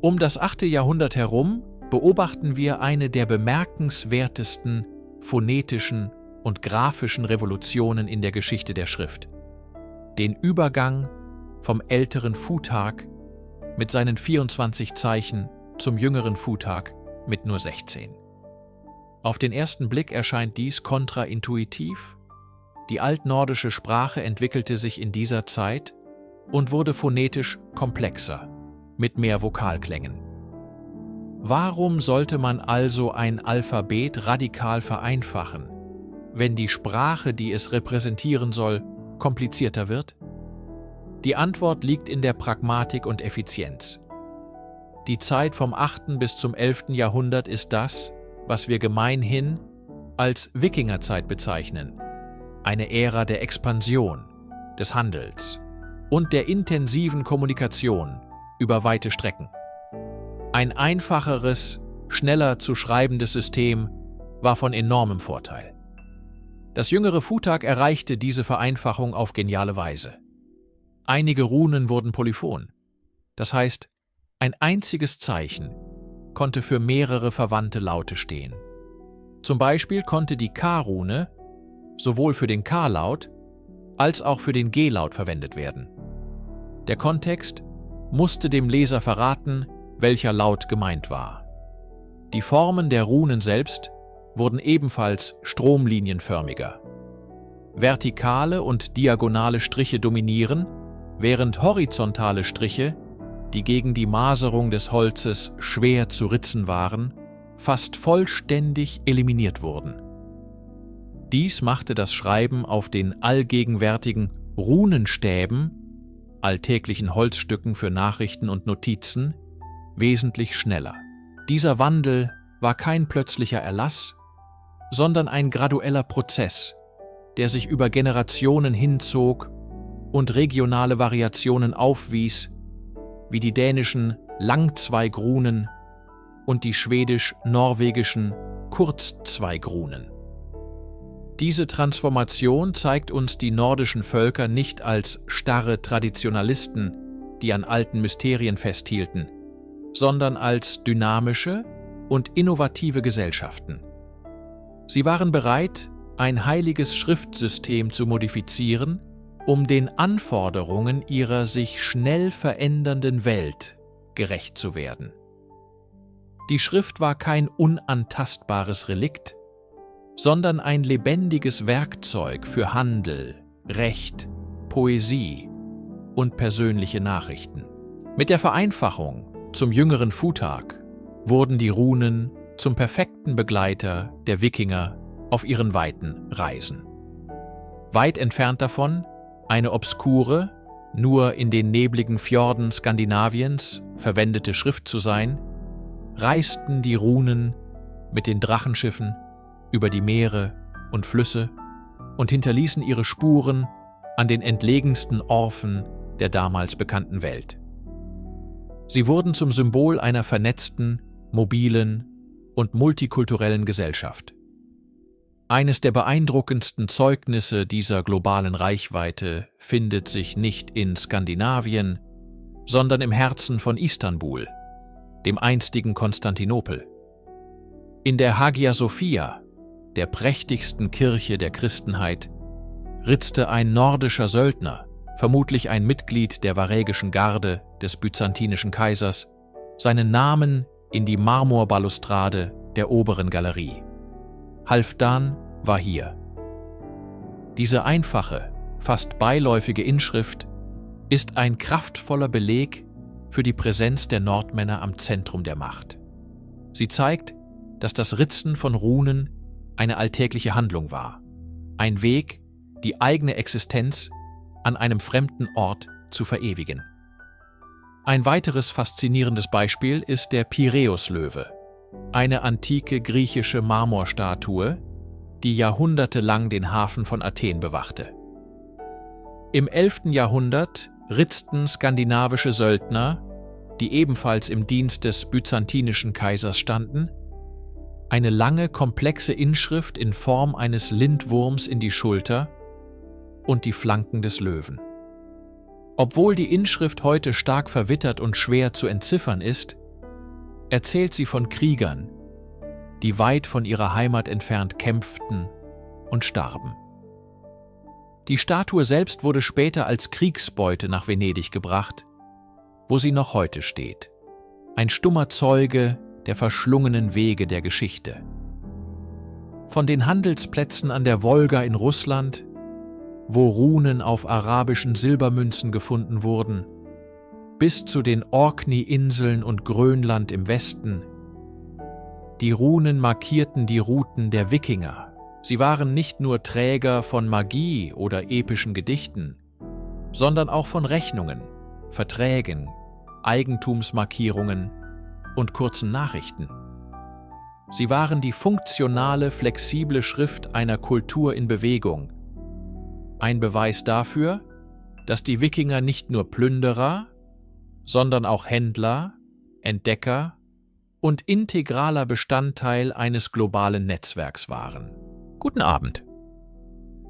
Um das 8. Jahrhundert herum beobachten wir eine der bemerkenswertesten phonetischen und graphischen Revolutionen in der Geschichte der Schrift: den Übergang vom älteren Futhark mit seinen 24 Zeichen zum jüngeren Futhark mit nur 16. Auf den ersten Blick erscheint dies kontraintuitiv. Die altnordische Sprache entwickelte sich in dieser Zeit und wurde phonetisch komplexer, mit mehr Vokalklängen. Warum sollte man also ein Alphabet radikal vereinfachen, wenn die Sprache, die es repräsentieren soll, komplizierter wird? Die Antwort liegt in der Pragmatik und Effizienz. Die Zeit vom 8. bis zum 11. Jahrhundert ist das, was wir gemeinhin als Wikingerzeit bezeichnen, eine Ära der Expansion, des Handels und der intensiven Kommunikation über weite Strecken. Ein einfacheres, schneller zu schreibendes System war von enormem Vorteil. Das jüngere Futhark erreichte diese Vereinfachung auf geniale Weise. Einige Runen wurden polyphon, das heißt, ein einziges Zeichen konnte für mehrere verwandte Laute stehen. Zum Beispiel konnte die K-Rune sowohl für den K-Laut als auch für den G-Laut verwendet werden. Der Kontext musste dem Leser verraten, welcher Laut gemeint war. Die Formen der Runen selbst wurden ebenfalls stromlinienförmiger. Vertikale und diagonale Striche dominieren, während horizontale Striche, die gegen die Maserung des Holzes schwer zu ritzen waren, fast vollständig eliminiert wurden. Dies machte das Schreiben auf den allgegenwärtigen Runenstäben, alltäglichen Holzstücken für Nachrichten und Notizen, wesentlich schneller. Dieser Wandel war kein plötzlicher Erlass, sondern ein gradueller Prozess, der sich über Generationen hinzog und regionale Variationen aufwies, wie die dänischen Langzweigrunen und die schwedisch-norwegischen Kurzzweigrunen. Diese Transformation zeigt uns die nordischen Völker nicht als starre Traditionalisten, die an alten Mysterien festhielten, sondern als dynamische und innovative Gesellschaften. Sie waren bereit, ein heiliges Schriftsystem zu modifizieren, um den Anforderungen ihrer sich schnell verändernden Welt gerecht zu werden. Die Schrift war kein unantastbares Relikt, sondern ein lebendiges Werkzeug für Handel, Recht, Poesie und persönliche Nachrichten. Mit der Vereinfachung zum jüngeren Futhark wurden die Runen zum perfekten Begleiter der Wikinger auf ihren weiten Reisen. Weit entfernt davon, eine obskure, nur in den nebligen Fjorden Skandinaviens verwendete Schrift zu sein, reisten die Runen mit den Drachenschiffen über die Meere und Flüsse und hinterließen ihre Spuren an den entlegensten Orten der damals bekannten Welt. Sie wurden zum Symbol einer vernetzten, mobilen und multikulturellen Gesellschaft. Eines der beeindruckendsten Zeugnisse dieser globalen Reichweite findet sich nicht in Skandinavien, sondern im Herzen von Istanbul, dem einstigen Konstantinopel. In der Hagia Sophia, der prächtigsten Kirche der Christenheit, ritzte ein nordischer Söldner, vermutlich ein Mitglied der varägischen Garde des byzantinischen Kaisers, seinen Namen in die Marmorbalustrade der oberen Galerie. Halfdan war hier. Diese einfache, fast beiläufige Inschrift ist ein kraftvoller Beleg für die Präsenz der Nordmänner am Zentrum der Macht. Sie zeigt, dass das Ritzen von Runen eine alltägliche Handlung war, ein Weg, die eigene Existenz an einem fremden Ort zu verewigen. Ein weiteres faszinierendes Beispiel ist der Piräuslöwe, eine antike griechische Marmorstatue, die jahrhundertelang den Hafen von Athen bewachte. Im 11. Jahrhundert ritzten skandinavische Söldner, die ebenfalls im Dienst des byzantinischen Kaisers standen, eine lange, komplexe Inschrift in Form eines Lindwurms in die Schulter, und die Flanken des Löwen. Obwohl die Inschrift heute stark verwittert und schwer zu entziffern ist, erzählt sie von Kriegern, die weit von ihrer Heimat entfernt kämpften und starben. Die Statue selbst wurde später als Kriegsbeute nach Venedig gebracht, wo sie noch heute steht. Ein stummer Zeuge der verschlungenen Wege der Geschichte. Von den Handelsplätzen an der Wolga in Russland, wo Runen auf arabischen Silbermünzen gefunden wurden, bis zu den Orkney-Inseln und Grönland im Westen. Die Runen markierten die Routen der Wikinger. Sie waren nicht nur Träger von Magie oder epischen Gedichten, sondern auch von Rechnungen, Verträgen, Eigentumsmarkierungen und kurzen Nachrichten. Sie waren die funktionale, flexible Schrift einer Kultur in Bewegung. Ein Beweis dafür, dass die Wikinger nicht nur Plünderer, sondern auch Händler, Entdecker und integraler Bestandteil eines globalen Netzwerks waren. Guten Abend.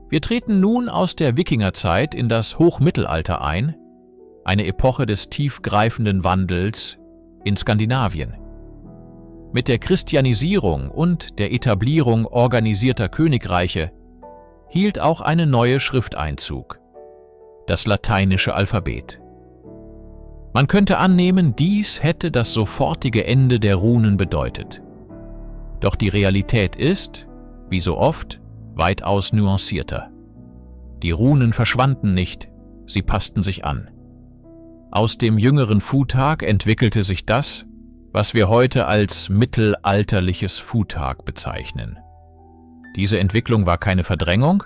Wir treten nun aus der Wikingerzeit in das Hochmittelalter ein, eine Epoche des tiefgreifenden Wandels in Skandinavien. Mit der Christianisierung und der Etablierung organisierter Königreiche hielt auch eine neue Schrift Einzug, das lateinische Alphabet. Man könnte annehmen, dies hätte das sofortige Ende der Runen bedeutet. Doch die Realität ist, wie so oft, weitaus nuancierter. Die Runen verschwanden nicht, sie passten sich an. Aus dem jüngeren Futag entwickelte sich das, was wir heute als mittelalterliches Futag bezeichnen. Diese Entwicklung war keine Verdrängung,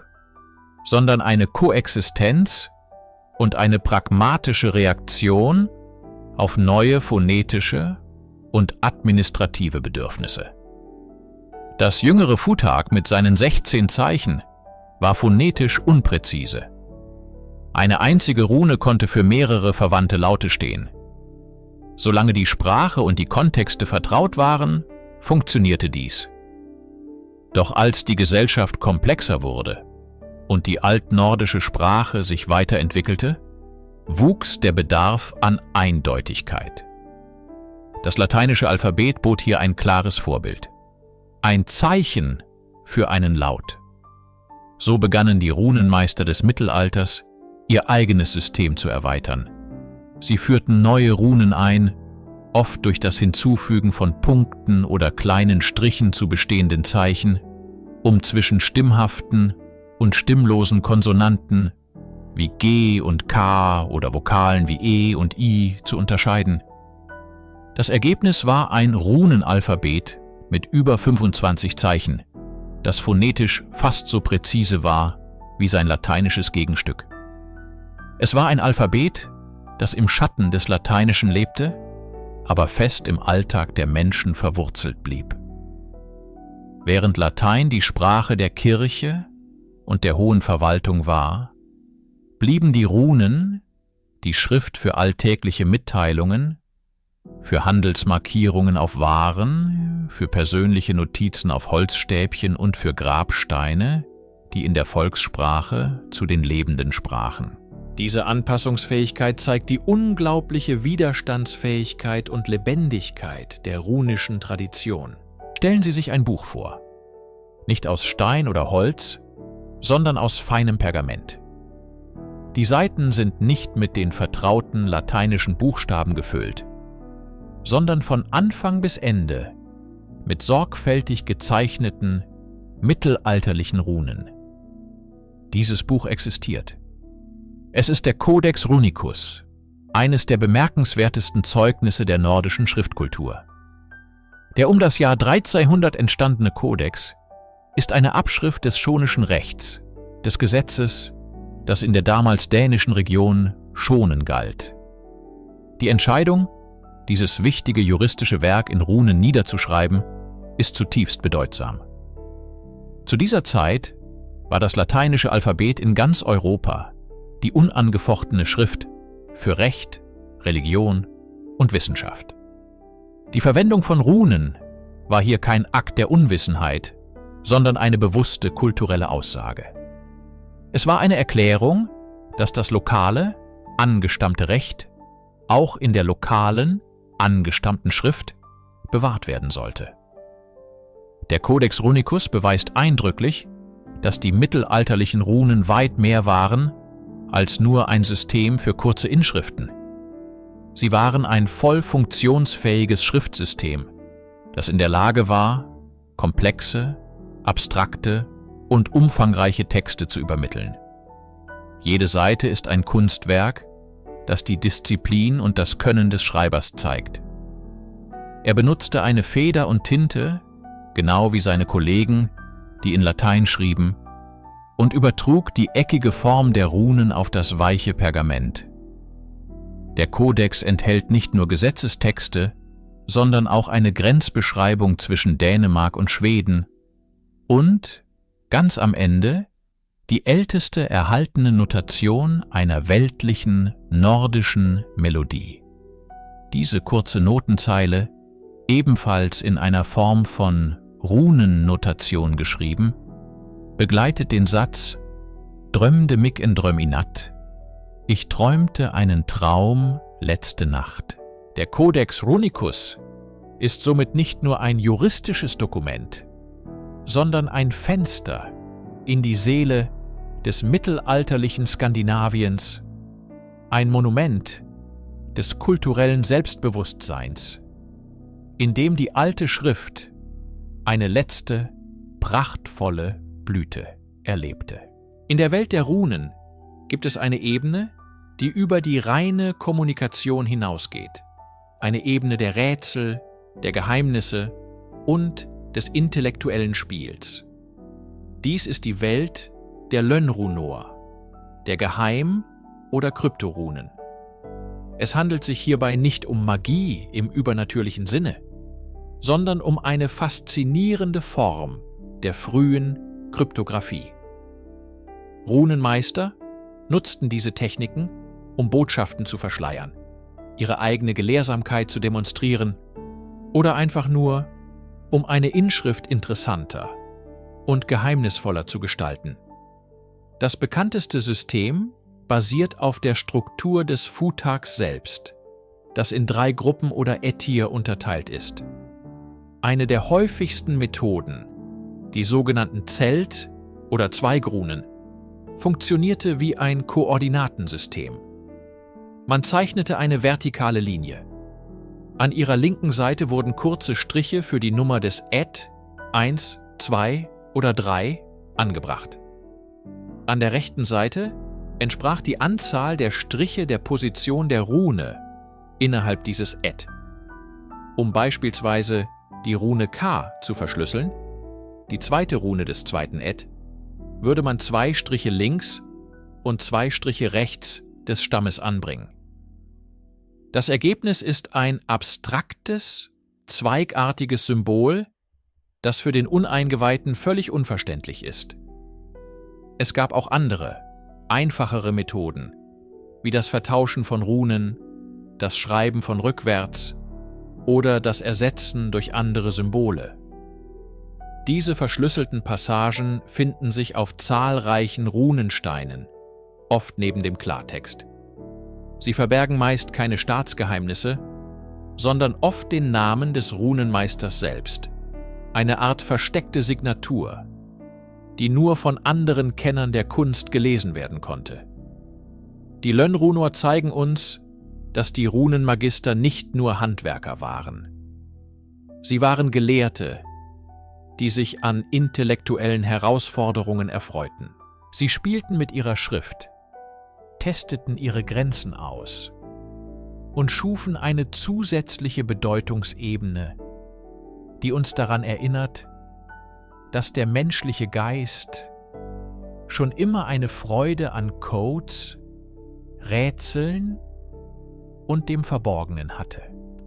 sondern eine Koexistenz und eine pragmatische Reaktion auf neue phonetische und administrative Bedürfnisse. Das jüngere Futag mit seinen 16 Zeichen war phonetisch unpräzise. Eine einzige Rune konnte für mehrere verwandte Laute stehen. Solange die Sprache und die Kontexte vertraut waren, funktionierte dies. Doch als die Gesellschaft komplexer wurde und die altnordische Sprache sich weiterentwickelte, wuchs der Bedarf an Eindeutigkeit. Das lateinische Alphabet bot hier ein klares Vorbild. Ein Zeichen für einen Laut. So begannen die Runenmeister des Mittelalters, ihr eigenes System zu erweitern. Sie führten neue Runen ein, oft durch das Hinzufügen von Punkten oder kleinen Strichen zu bestehenden Zeichen, um zwischen stimmhaften und stimmlosen Konsonanten wie G und K oder Vokalen wie E und I zu unterscheiden. Das Ergebnis war ein Runenalphabet mit über 25 Zeichen, das phonetisch fast so präzise war wie sein lateinisches Gegenstück. Es war ein Alphabet, das im Schatten des Lateinischen lebte, aber fest im Alltag der Menschen verwurzelt blieb. Während Latein die Sprache der Kirche und der hohen Verwaltung war, blieben die Runen, die Schrift für alltägliche Mitteilungen, für Handelsmarkierungen auf Waren, für persönliche Notizen auf Holzstäbchen und für Grabsteine, die in der Volkssprache zu den Lebenden sprachen. Diese Anpassungsfähigkeit zeigt die unglaubliche Widerstandsfähigkeit und Lebendigkeit der runischen Tradition. Stellen Sie sich ein Buch vor. Nicht aus Stein oder Holz, sondern aus feinem Pergament. Die Seiten sind nicht mit den vertrauten lateinischen Buchstaben gefüllt, sondern von Anfang bis Ende mit sorgfältig gezeichneten, mittelalterlichen Runen. Dieses Buch existiert. Es ist der Codex Runicus, eines der bemerkenswertesten Zeugnisse der nordischen Schriftkultur. Der um das Jahr 1300 entstandene Kodex ist eine Abschrift des schonischen Rechts, des Gesetzes, das in der damals dänischen Region Schonen galt. Die Entscheidung, dieses wichtige juristische Werk in Runen niederzuschreiben, ist zutiefst bedeutsam. Zu dieser Zeit war das lateinische Alphabet in ganz Europa die unangefochtene Schrift für Recht, Religion und Wissenschaft. Die Verwendung von Runen war hier kein Akt der Unwissenheit, sondern eine bewusste kulturelle Aussage. Es war eine Erklärung, dass das lokale, angestammte Recht auch in der lokalen, angestammten Schrift bewahrt werden sollte. Der Codex Runicus beweist eindrücklich, dass die mittelalterlichen Runen weit mehr waren als nur ein System für kurze Inschriften. Sie waren ein voll funktionsfähiges Schriftsystem, das in der Lage war, komplexe, abstrakte und umfangreiche Texte zu übermitteln. Jede Seite ist ein Kunstwerk, das die Disziplin und das Können des Schreibers zeigt. Er benutzte eine Feder und Tinte, genau wie seine Kollegen, die in Latein schrieben, und übertrug die eckige Form der Runen auf das weiche Pergament. Der Kodex enthält nicht nur Gesetzestexte, sondern auch eine Grenzbeschreibung zwischen Dänemark und Schweden und, ganz am Ende, die älteste erhaltene Notation einer weltlichen, nordischen Melodie. Diese kurze Notenzeile, ebenfalls in einer Form von Runennotation geschrieben, begleitet den Satz »Drömde mich en dröm i natt«. Ich träumte einen Traum letzte Nacht. Der Codex Runicus ist somit nicht nur ein juristisches Dokument, sondern ein Fenster in die Seele des mittelalterlichen Skandinaviens, ein Monument des kulturellen Selbstbewusstseins, in dem die alte Schrift eine letzte, prachtvolle Blüte erlebte. In der Welt der Runen gibt es eine Ebene, die über die reine Kommunikation hinausgeht, eine Ebene der Rätsel, der Geheimnisse und des intellektuellen Spiels. Dies ist die Welt der Lönrunor, der Geheim- oder Kryptorunen. Es handelt sich hierbei nicht um Magie im übernatürlichen Sinne, sondern um eine faszinierende Form der frühen Kryptographie. Runenmeister nutzten diese Techniken, um Botschaften zu verschleiern, ihre eigene Gelehrsamkeit zu demonstrieren oder einfach nur, um eine Inschrift interessanter und geheimnisvoller zu gestalten. Das bekannteste System basiert auf der Struktur des Futharks selbst, das in 3 Gruppen oder Ättir unterteilt ist. Eine der häufigsten Methoden, die sogenannten Zelt- oder Zweigrunen, funktionierte wie ein Koordinatensystem. Man zeichnete eine vertikale Linie. An ihrer linken Seite wurden kurze Striche für die Nummer des Ätt 1, 2 oder 3 angebracht. An der rechten Seite entsprach die Anzahl der Striche der Position der Rune innerhalb dieses Ätt. Um beispielsweise die Rune K zu verschlüsseln, die zweite Rune des zweiten Ätt, würde man 2 Striche links und 2 Striche rechts des Stammes anbringen. Das Ergebnis ist ein abstraktes, zweigartiges Symbol, das für den Uneingeweihten völlig unverständlich ist. Es gab auch andere, einfachere Methoden, wie das Vertauschen von Runen, das Schreiben von rückwärts oder das Ersetzen durch andere Symbole. Diese verschlüsselten Passagen finden sich auf zahlreichen Runensteinen, oft neben dem Klartext. Sie verbergen meist keine Staatsgeheimnisse, sondern oft den Namen des Runenmeisters selbst, eine Art versteckte Signatur, die nur von anderen Kennern der Kunst gelesen werden konnte. Die Lönrunor zeigen uns, dass die Runenmagister nicht nur Handwerker waren. Sie waren Gelehrte, die sich an intellektuellen Herausforderungen erfreuten. Sie spielten mit ihrer Schrift, testeten ihre Grenzen aus und schufen eine zusätzliche Bedeutungsebene, die uns daran erinnert, dass der menschliche Geist schon immer eine Freude an Codes, Rätseln und dem Verborgenen hatte.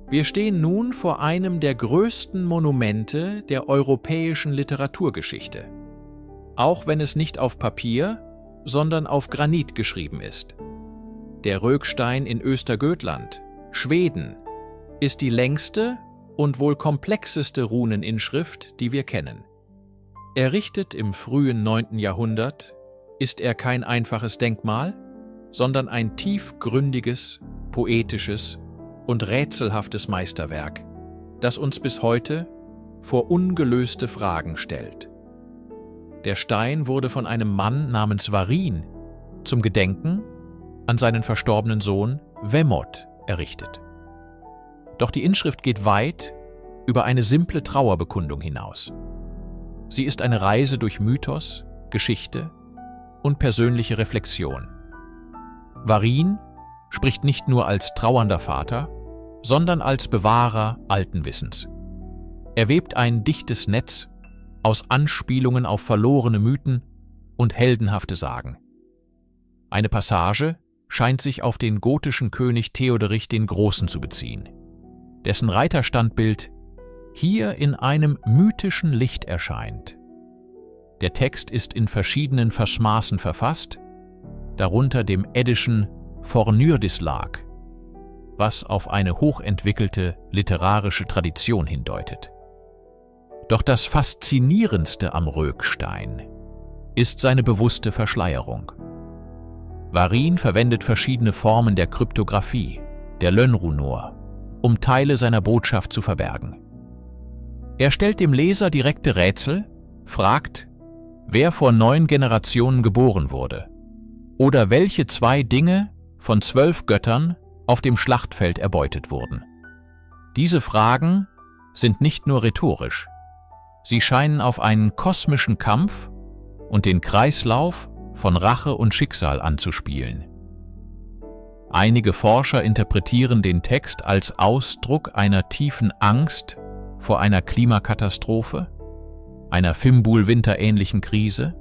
Wir stehen nun vor einem der größten Monumente der europäischen Literaturgeschichte, auch wenn es nicht auf Papier, sondern auf Granit geschrieben ist. Der Rögstein in Östergötland, Schweden, ist die längste und wohl komplexeste Runeninschrift, die wir kennen. Errichtet im frühen 9. Jahrhundert ist er kein einfaches Denkmal, sondern ein tiefgründiges, poetisches und rätselhaftes Meisterwerk, das uns bis heute vor ungelöste Fragen stellt. Der Stein wurde von einem Mann namens Varin zum Gedenken an seinen verstorbenen Sohn Wemmot errichtet. Doch die Inschrift geht weit über eine simple Trauerbekundung hinaus. Sie ist eine Reise durch Mythos, Geschichte und persönliche Reflexion. Varin spricht nicht nur als trauernder Vater, sondern als Bewahrer alten Wissens. Er webt ein dichtes Netz aus Anspielungen auf verlorene Mythen und heldenhafte Sagen. Eine Passage scheint sich auf den gotischen König Theoderich den Großen zu beziehen, dessen Reiterstandbild hier in einem mythischen Licht erscheint. Der Text ist in verschiedenen Verschmaßen verfasst, darunter dem eddischen Fornyrdislag, was auf eine hochentwickelte literarische Tradition hindeutet. Doch das Faszinierendste am Rögstein ist seine bewusste Verschleierung. Varin verwendet verschiedene Formen der Kryptographie, der Lönnrunor, um Teile seiner Botschaft zu verbergen. Er stellt dem Leser direkte Rätsel, fragt, wer vor 9 Generationen geboren wurde oder welche 2 Dinge von 12 Göttern auf dem Schlachtfeld erbeutet wurden. Diese Fragen sind nicht nur rhetorisch, sie scheinen auf einen kosmischen Kampf und den Kreislauf von Rache und Schicksal anzuspielen. Einige Forscher interpretieren den Text als Ausdruck einer tiefen Angst vor einer Klimakatastrophe, einer Fimbulwinter-ähnlichen Krise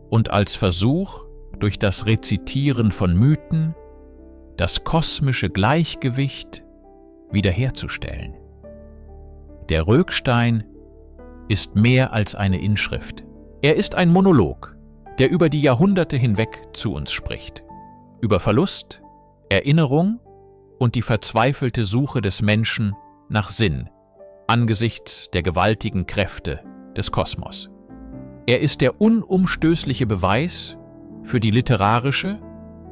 und als Versuch, durch das Rezitieren von Mythen das kosmische Gleichgewicht wiederherzustellen. Der Rögstein ist mehr als eine Inschrift. Er ist ein Monolog, der über die Jahrhunderte hinweg zu uns spricht. Über Verlust, Erinnerung und die verzweifelte Suche des Menschen nach Sinn angesichts der gewaltigen Kräfte des Kosmos. Er ist der unumstößliche Beweis für die literarische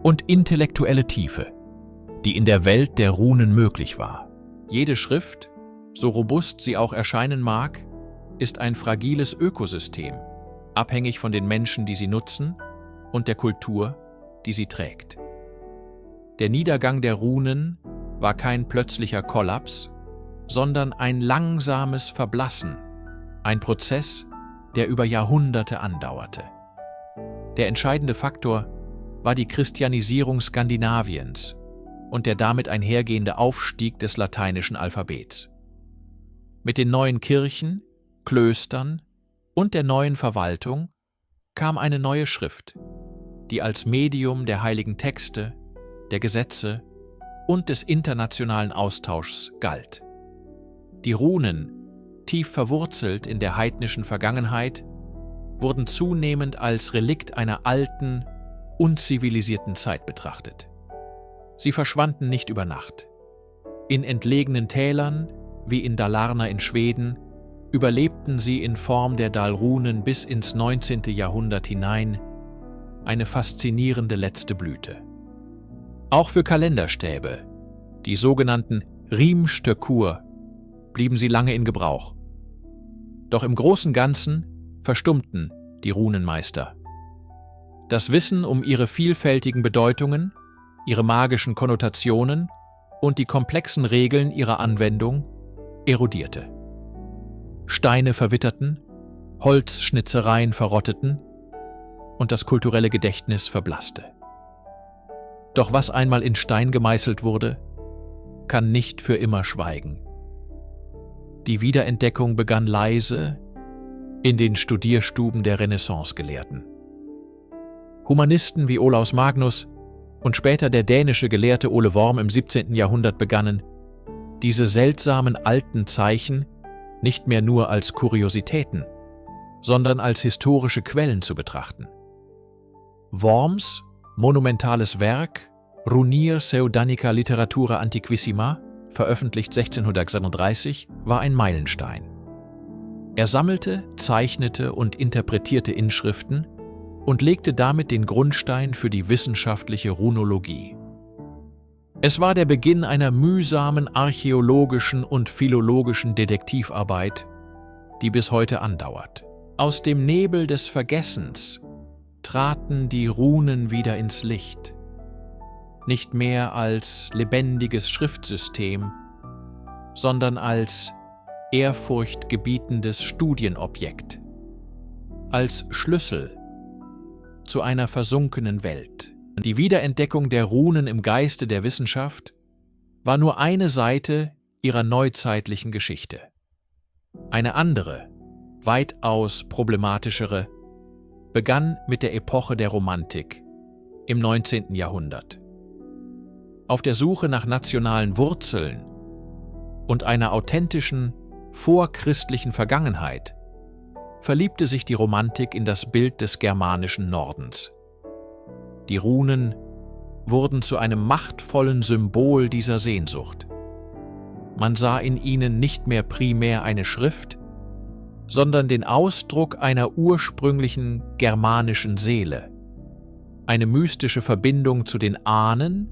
und intellektuelle Tiefe, die in der Welt der Runen möglich war. Jede Schrift, so robust sie auch erscheinen mag, ist ein fragiles Ökosystem, abhängig von den Menschen, die sie nutzen, und der Kultur, die sie trägt. Der Niedergang der Runen war kein plötzlicher Kollaps, sondern ein langsames Verblassen, ein Prozess, der über Jahrhunderte andauerte. Der entscheidende Faktor war die Christianisierung Skandinaviens und der damit einhergehende Aufstieg des lateinischen Alphabets. Mit den neuen Kirchen, Klöstern und der neuen Verwaltung kam eine neue Schrift, die als Medium der heiligen Texte, der Gesetze und des internationalen Austauschs galt. Die Runen, tief verwurzelt in der heidnischen Vergangenheit, wurden zunehmend als Relikt einer alten, unzivilisierten Zeit betrachtet. Sie verschwanden nicht über Nacht. In entlegenen Tälern, wie in Dalarna in Schweden, überlebten sie in Form der Dalrunen bis ins 19. Jahrhundert hinein, eine faszinierende letzte Blüte. Auch für Kalenderstäbe, die sogenannten Rimstökur, blieben sie lange in Gebrauch. Doch im großen Ganzen verstummten die Runenmeister. Das Wissen um ihre vielfältigen Bedeutungen, ihre magischen Konnotationen und die komplexen Regeln ihrer Anwendung erodierte. Steine verwitterten, Holzschnitzereien verrotteten und das kulturelle Gedächtnis verblasste. Doch was einmal in Stein gemeißelt wurde, kann nicht für immer schweigen. Die Wiederentdeckung begann leise in den Studierstuben der Renaissance-Gelehrten. Humanisten wie Olaus Magnus und später der dänische Gelehrte Ole Worm im 17. Jahrhundert begannen, diese seltsamen alten Zeichen nicht mehr nur als Kuriositäten, sondern als historische Quellen zu betrachten. Worms monumentales Werk Runir Pseudanica Literatura Antiquissima, veröffentlicht 1637, war ein Meilenstein. Er sammelte, zeichnete und interpretierte Inschriften, und legte damit den Grundstein für die wissenschaftliche Runologie. Es war der Beginn einer mühsamen archäologischen und philologischen Detektivarbeit, die bis heute andauert. Aus dem Nebel des Vergessens traten die Runen wieder ins Licht, nicht mehr als lebendiges Schriftsystem, sondern als ehrfurchtgebietendes Studienobjekt, als Schlüssel zu einer versunkenen Welt. Die Wiederentdeckung der Runen im Geiste der Wissenschaft war nur eine Seite ihrer neuzeitlichen Geschichte. Eine andere, weitaus problematischere, begann mit der Epoche der Romantik im 19. Jahrhundert. Auf der Suche nach nationalen Wurzeln und einer authentischen, vorchristlichen Vergangenheit verliebte sich die Romantik in das Bild des germanischen Nordens. Die Runen wurden zu einem machtvollen Symbol dieser Sehnsucht. Man sah in ihnen nicht mehr primär eine Schrift, sondern den Ausdruck einer ursprünglichen germanischen Seele, eine mystische Verbindung zu den Ahnen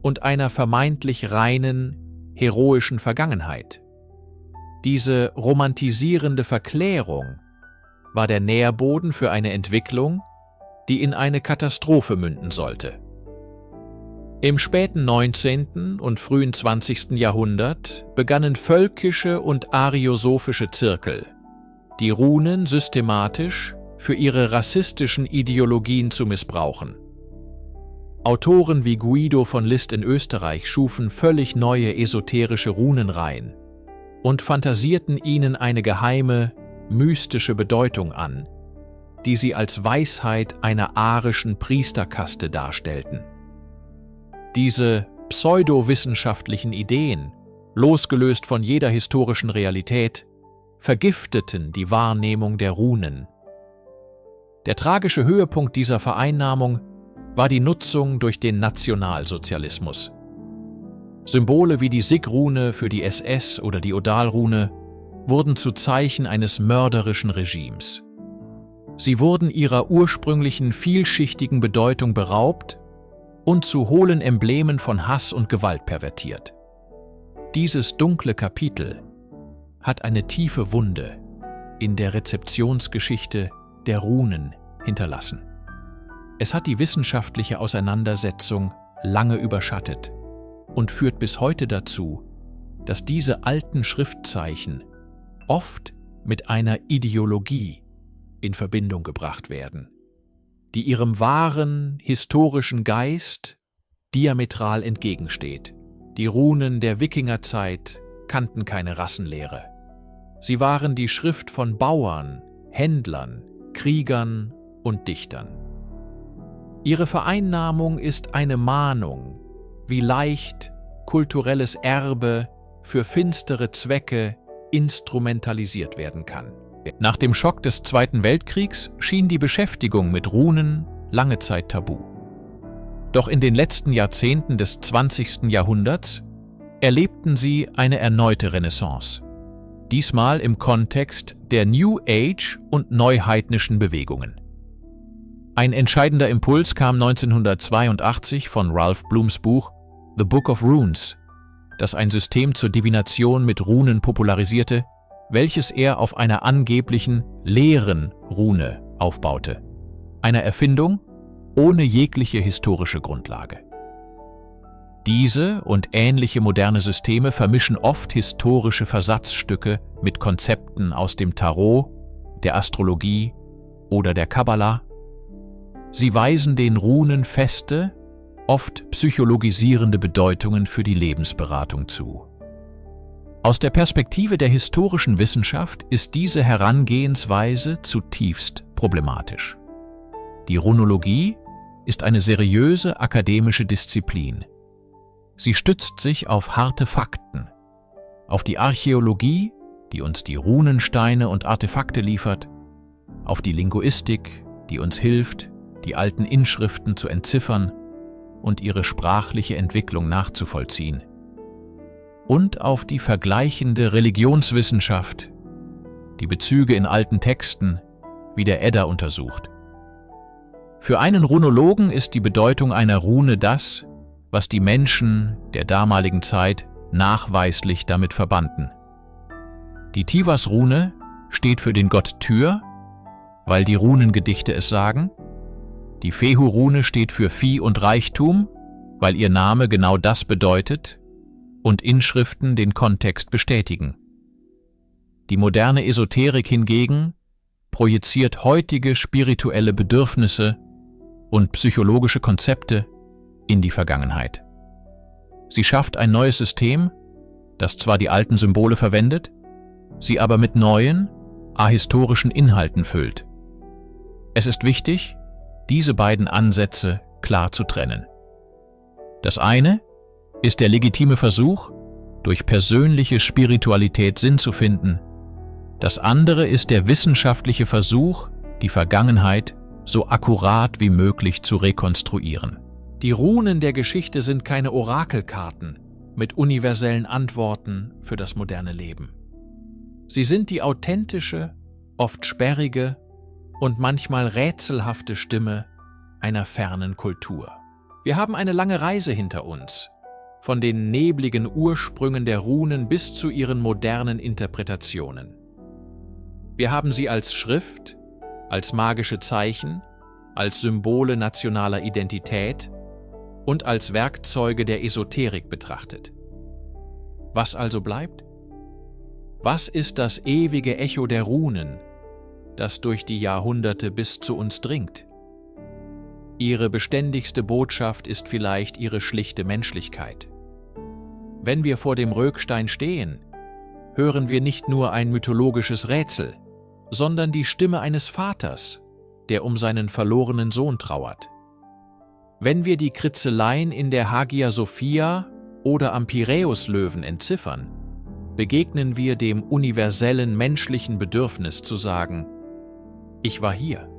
und einer vermeintlich reinen, heroischen Vergangenheit. Diese romantisierende Verklärung war der Nährboden für eine Entwicklung, die in eine Katastrophe münden sollte. Im späten 19. und frühen 20. Jahrhundert begannen völkische und ariosophische Zirkel, die Runen systematisch für ihre rassistischen Ideologien zu missbrauchen. Autoren wie Guido von List in Österreich schufen völlig neue esoterische Runenreihen und fantasierten ihnen eine geheime, mystische Bedeutung an, die sie als Weisheit einer arischen Priesterkaste darstellten. Diese pseudowissenschaftlichen Ideen, losgelöst von jeder historischen Realität, vergifteten die Wahrnehmung der Runen. Der tragische Höhepunkt dieser Vereinnahmung war die Nutzung durch den Nationalsozialismus. Symbole wie die Sig-Rune für die SS oder die Odal-Rune wurden zu Zeichen eines mörderischen Regimes. Sie wurden ihrer ursprünglichen vielschichtigen Bedeutung beraubt und zu hohlen Emblemen von Hass und Gewalt pervertiert. Dieses dunkle Kapitel hat eine tiefe Wunde in der Rezeptionsgeschichte der Runen hinterlassen. Es hat die wissenschaftliche Auseinandersetzung lange überschattet und führt bis heute dazu, dass diese alten Schriftzeichen oft mit einer Ideologie in Verbindung gebracht werden, die ihrem wahren, historischen Geist diametral entgegensteht. Die Runen der Wikingerzeit kannten keine Rassenlehre. Sie waren die Schrift von Bauern, Händlern, Kriegern und Dichtern. Ihre Vereinnahmung ist eine Mahnung, wie leicht kulturelles Erbe für finstere Zwecke instrumentalisiert werden kann. Nach dem Schock des Zweiten Weltkriegs schien die Beschäftigung mit Runen lange Zeit tabu. Doch in den letzten Jahrzehnten des 20. Jahrhunderts erlebten sie eine erneute Renaissance. Diesmal im Kontext der New Age und neuheidnischen Bewegungen. Ein entscheidender Impuls kam 1982 von Ralph Blums Buch The Book of Runes, das ein System zur Divination mit Runen popularisierte, welches er auf einer angeblichen leeren Rune aufbaute, einer Erfindung ohne jegliche historische Grundlage. Diese und ähnliche moderne Systeme vermischen oft historische Versatzstücke mit Konzepten aus dem Tarot, der Astrologie oder der Kabbala. Sie weisen den Runen feste, oft psychologisierende Bedeutungen für die Lebensberatung zu. Aus der Perspektive der historischen Wissenschaft ist diese Herangehensweise zutiefst problematisch. Die Runologie ist eine seriöse akademische Disziplin. Sie stützt sich auf harte Fakten, auf die Archäologie, die uns die Runensteine und Artefakte liefert, auf die Linguistik, die uns hilft, die alten Inschriften zu entziffern und ihre sprachliche Entwicklung nachzuvollziehen, und auf die vergleichende Religionswissenschaft, die Bezüge in alten Texten wie der Edda untersucht. Für einen Runologen ist die Bedeutung einer Rune das, was die Menschen der damaligen Zeit nachweislich damit verbanden. Die Tivas-Rune steht für den Gott Tyr, weil die Runengedichte es sagen. Die Fehu-Rune steht für Vieh und Reichtum, weil ihr Name genau das bedeutet und Inschriften den Kontext bestätigen. Die moderne Esoterik hingegen projiziert heutige spirituelle Bedürfnisse und psychologische Konzepte in die Vergangenheit. Sie schafft ein neues System, das zwar die alten Symbole verwendet, sie aber mit neuen, ahistorischen Inhalten füllt. Es ist wichtig, diese beiden Ansätze klar zu trennen. Das eine ist der legitime Versuch, durch persönliche Spiritualität Sinn zu finden. Das andere ist der wissenschaftliche Versuch, die Vergangenheit so akkurat wie möglich zu rekonstruieren. Die Runen der Geschichte sind keine Orakelkarten mit universellen Antworten für das moderne Leben. Sie sind die authentische, oft sperrige und manchmal rätselhafte Stimme einer fernen Kultur. Wir haben eine lange Reise hinter uns, von den nebligen Ursprüngen der Runen bis zu ihren modernen Interpretationen. Wir haben sie als Schrift, als magische Zeichen, als Symbole nationaler Identität und als Werkzeuge der Esoterik betrachtet. Was also bleibt? Was ist das ewige Echo der Runen, das durch die Jahrhunderte bis zu uns dringt? Ihre beständigste Botschaft ist vielleicht ihre schlichte Menschlichkeit. Wenn wir vor dem Rögstein stehen, hören wir nicht nur ein mythologisches Rätsel, sondern die Stimme eines Vaters, der um seinen verlorenen Sohn trauert. Wenn wir die Kritzeleien in der Hagia Sophia oder am Piräuslöwen entziffern, begegnen wir dem universellen menschlichen Bedürfnis zu sagen: Ich war hier.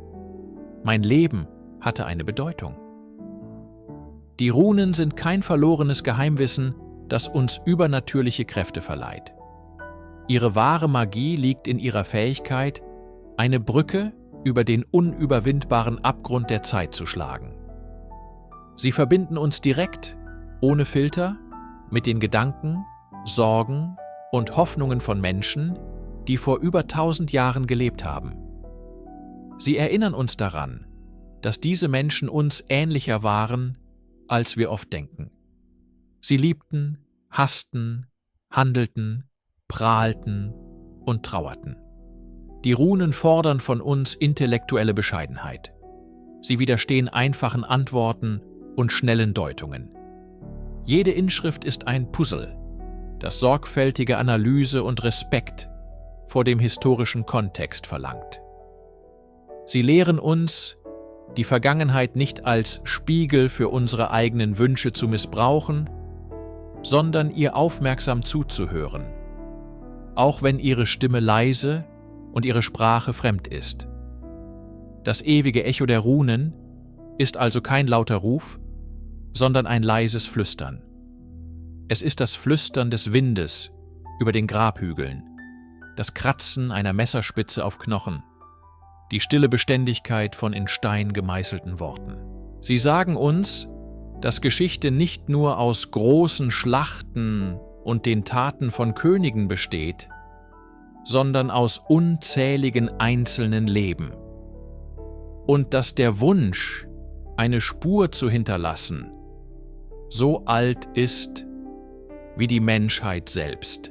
Mein Leben hatte eine Bedeutung. Die Runen sind kein verlorenes Geheimwissen, das uns übernatürliche Kräfte verleiht. Ihre wahre Magie liegt in ihrer Fähigkeit, eine Brücke über den unüberwindbaren Abgrund der Zeit zu schlagen. Sie verbinden uns direkt, ohne Filter, mit den Gedanken, Sorgen und Hoffnungen von Menschen, die vor über 1000 Jahren gelebt haben. Sie erinnern uns daran, dass diese Menschen uns ähnlicher waren, als wir oft denken. Sie liebten, hassten, handelten, prahlten und trauerten. Die Runen fordern von uns intellektuelle Bescheidenheit. Sie widerstehen einfachen Antworten und schnellen Deutungen. Jede Inschrift ist ein Puzzle, das sorgfältige Analyse und Respekt vor dem historischen Kontext verlangt. Sie lehren uns, die Vergangenheit nicht als Spiegel für unsere eigenen Wünsche zu missbrauchen, sondern ihr aufmerksam zuzuhören, auch wenn ihre Stimme leise und ihre Sprache fremd ist. Das ewige Echo der Runen ist also kein lauter Ruf, sondern ein leises Flüstern. Es ist das Flüstern des Windes über den Grabhügeln, das Kratzen einer Messerspitze auf Knochen, die stille Beständigkeit von in Stein gemeißelten Worten. Sie sagen uns, dass Geschichte nicht nur aus großen Schlachten und den Taten von Königen besteht, sondern aus unzähligen einzelnen Leben. Und dass der Wunsch, eine Spur zu hinterlassen, so alt ist wie die Menschheit selbst.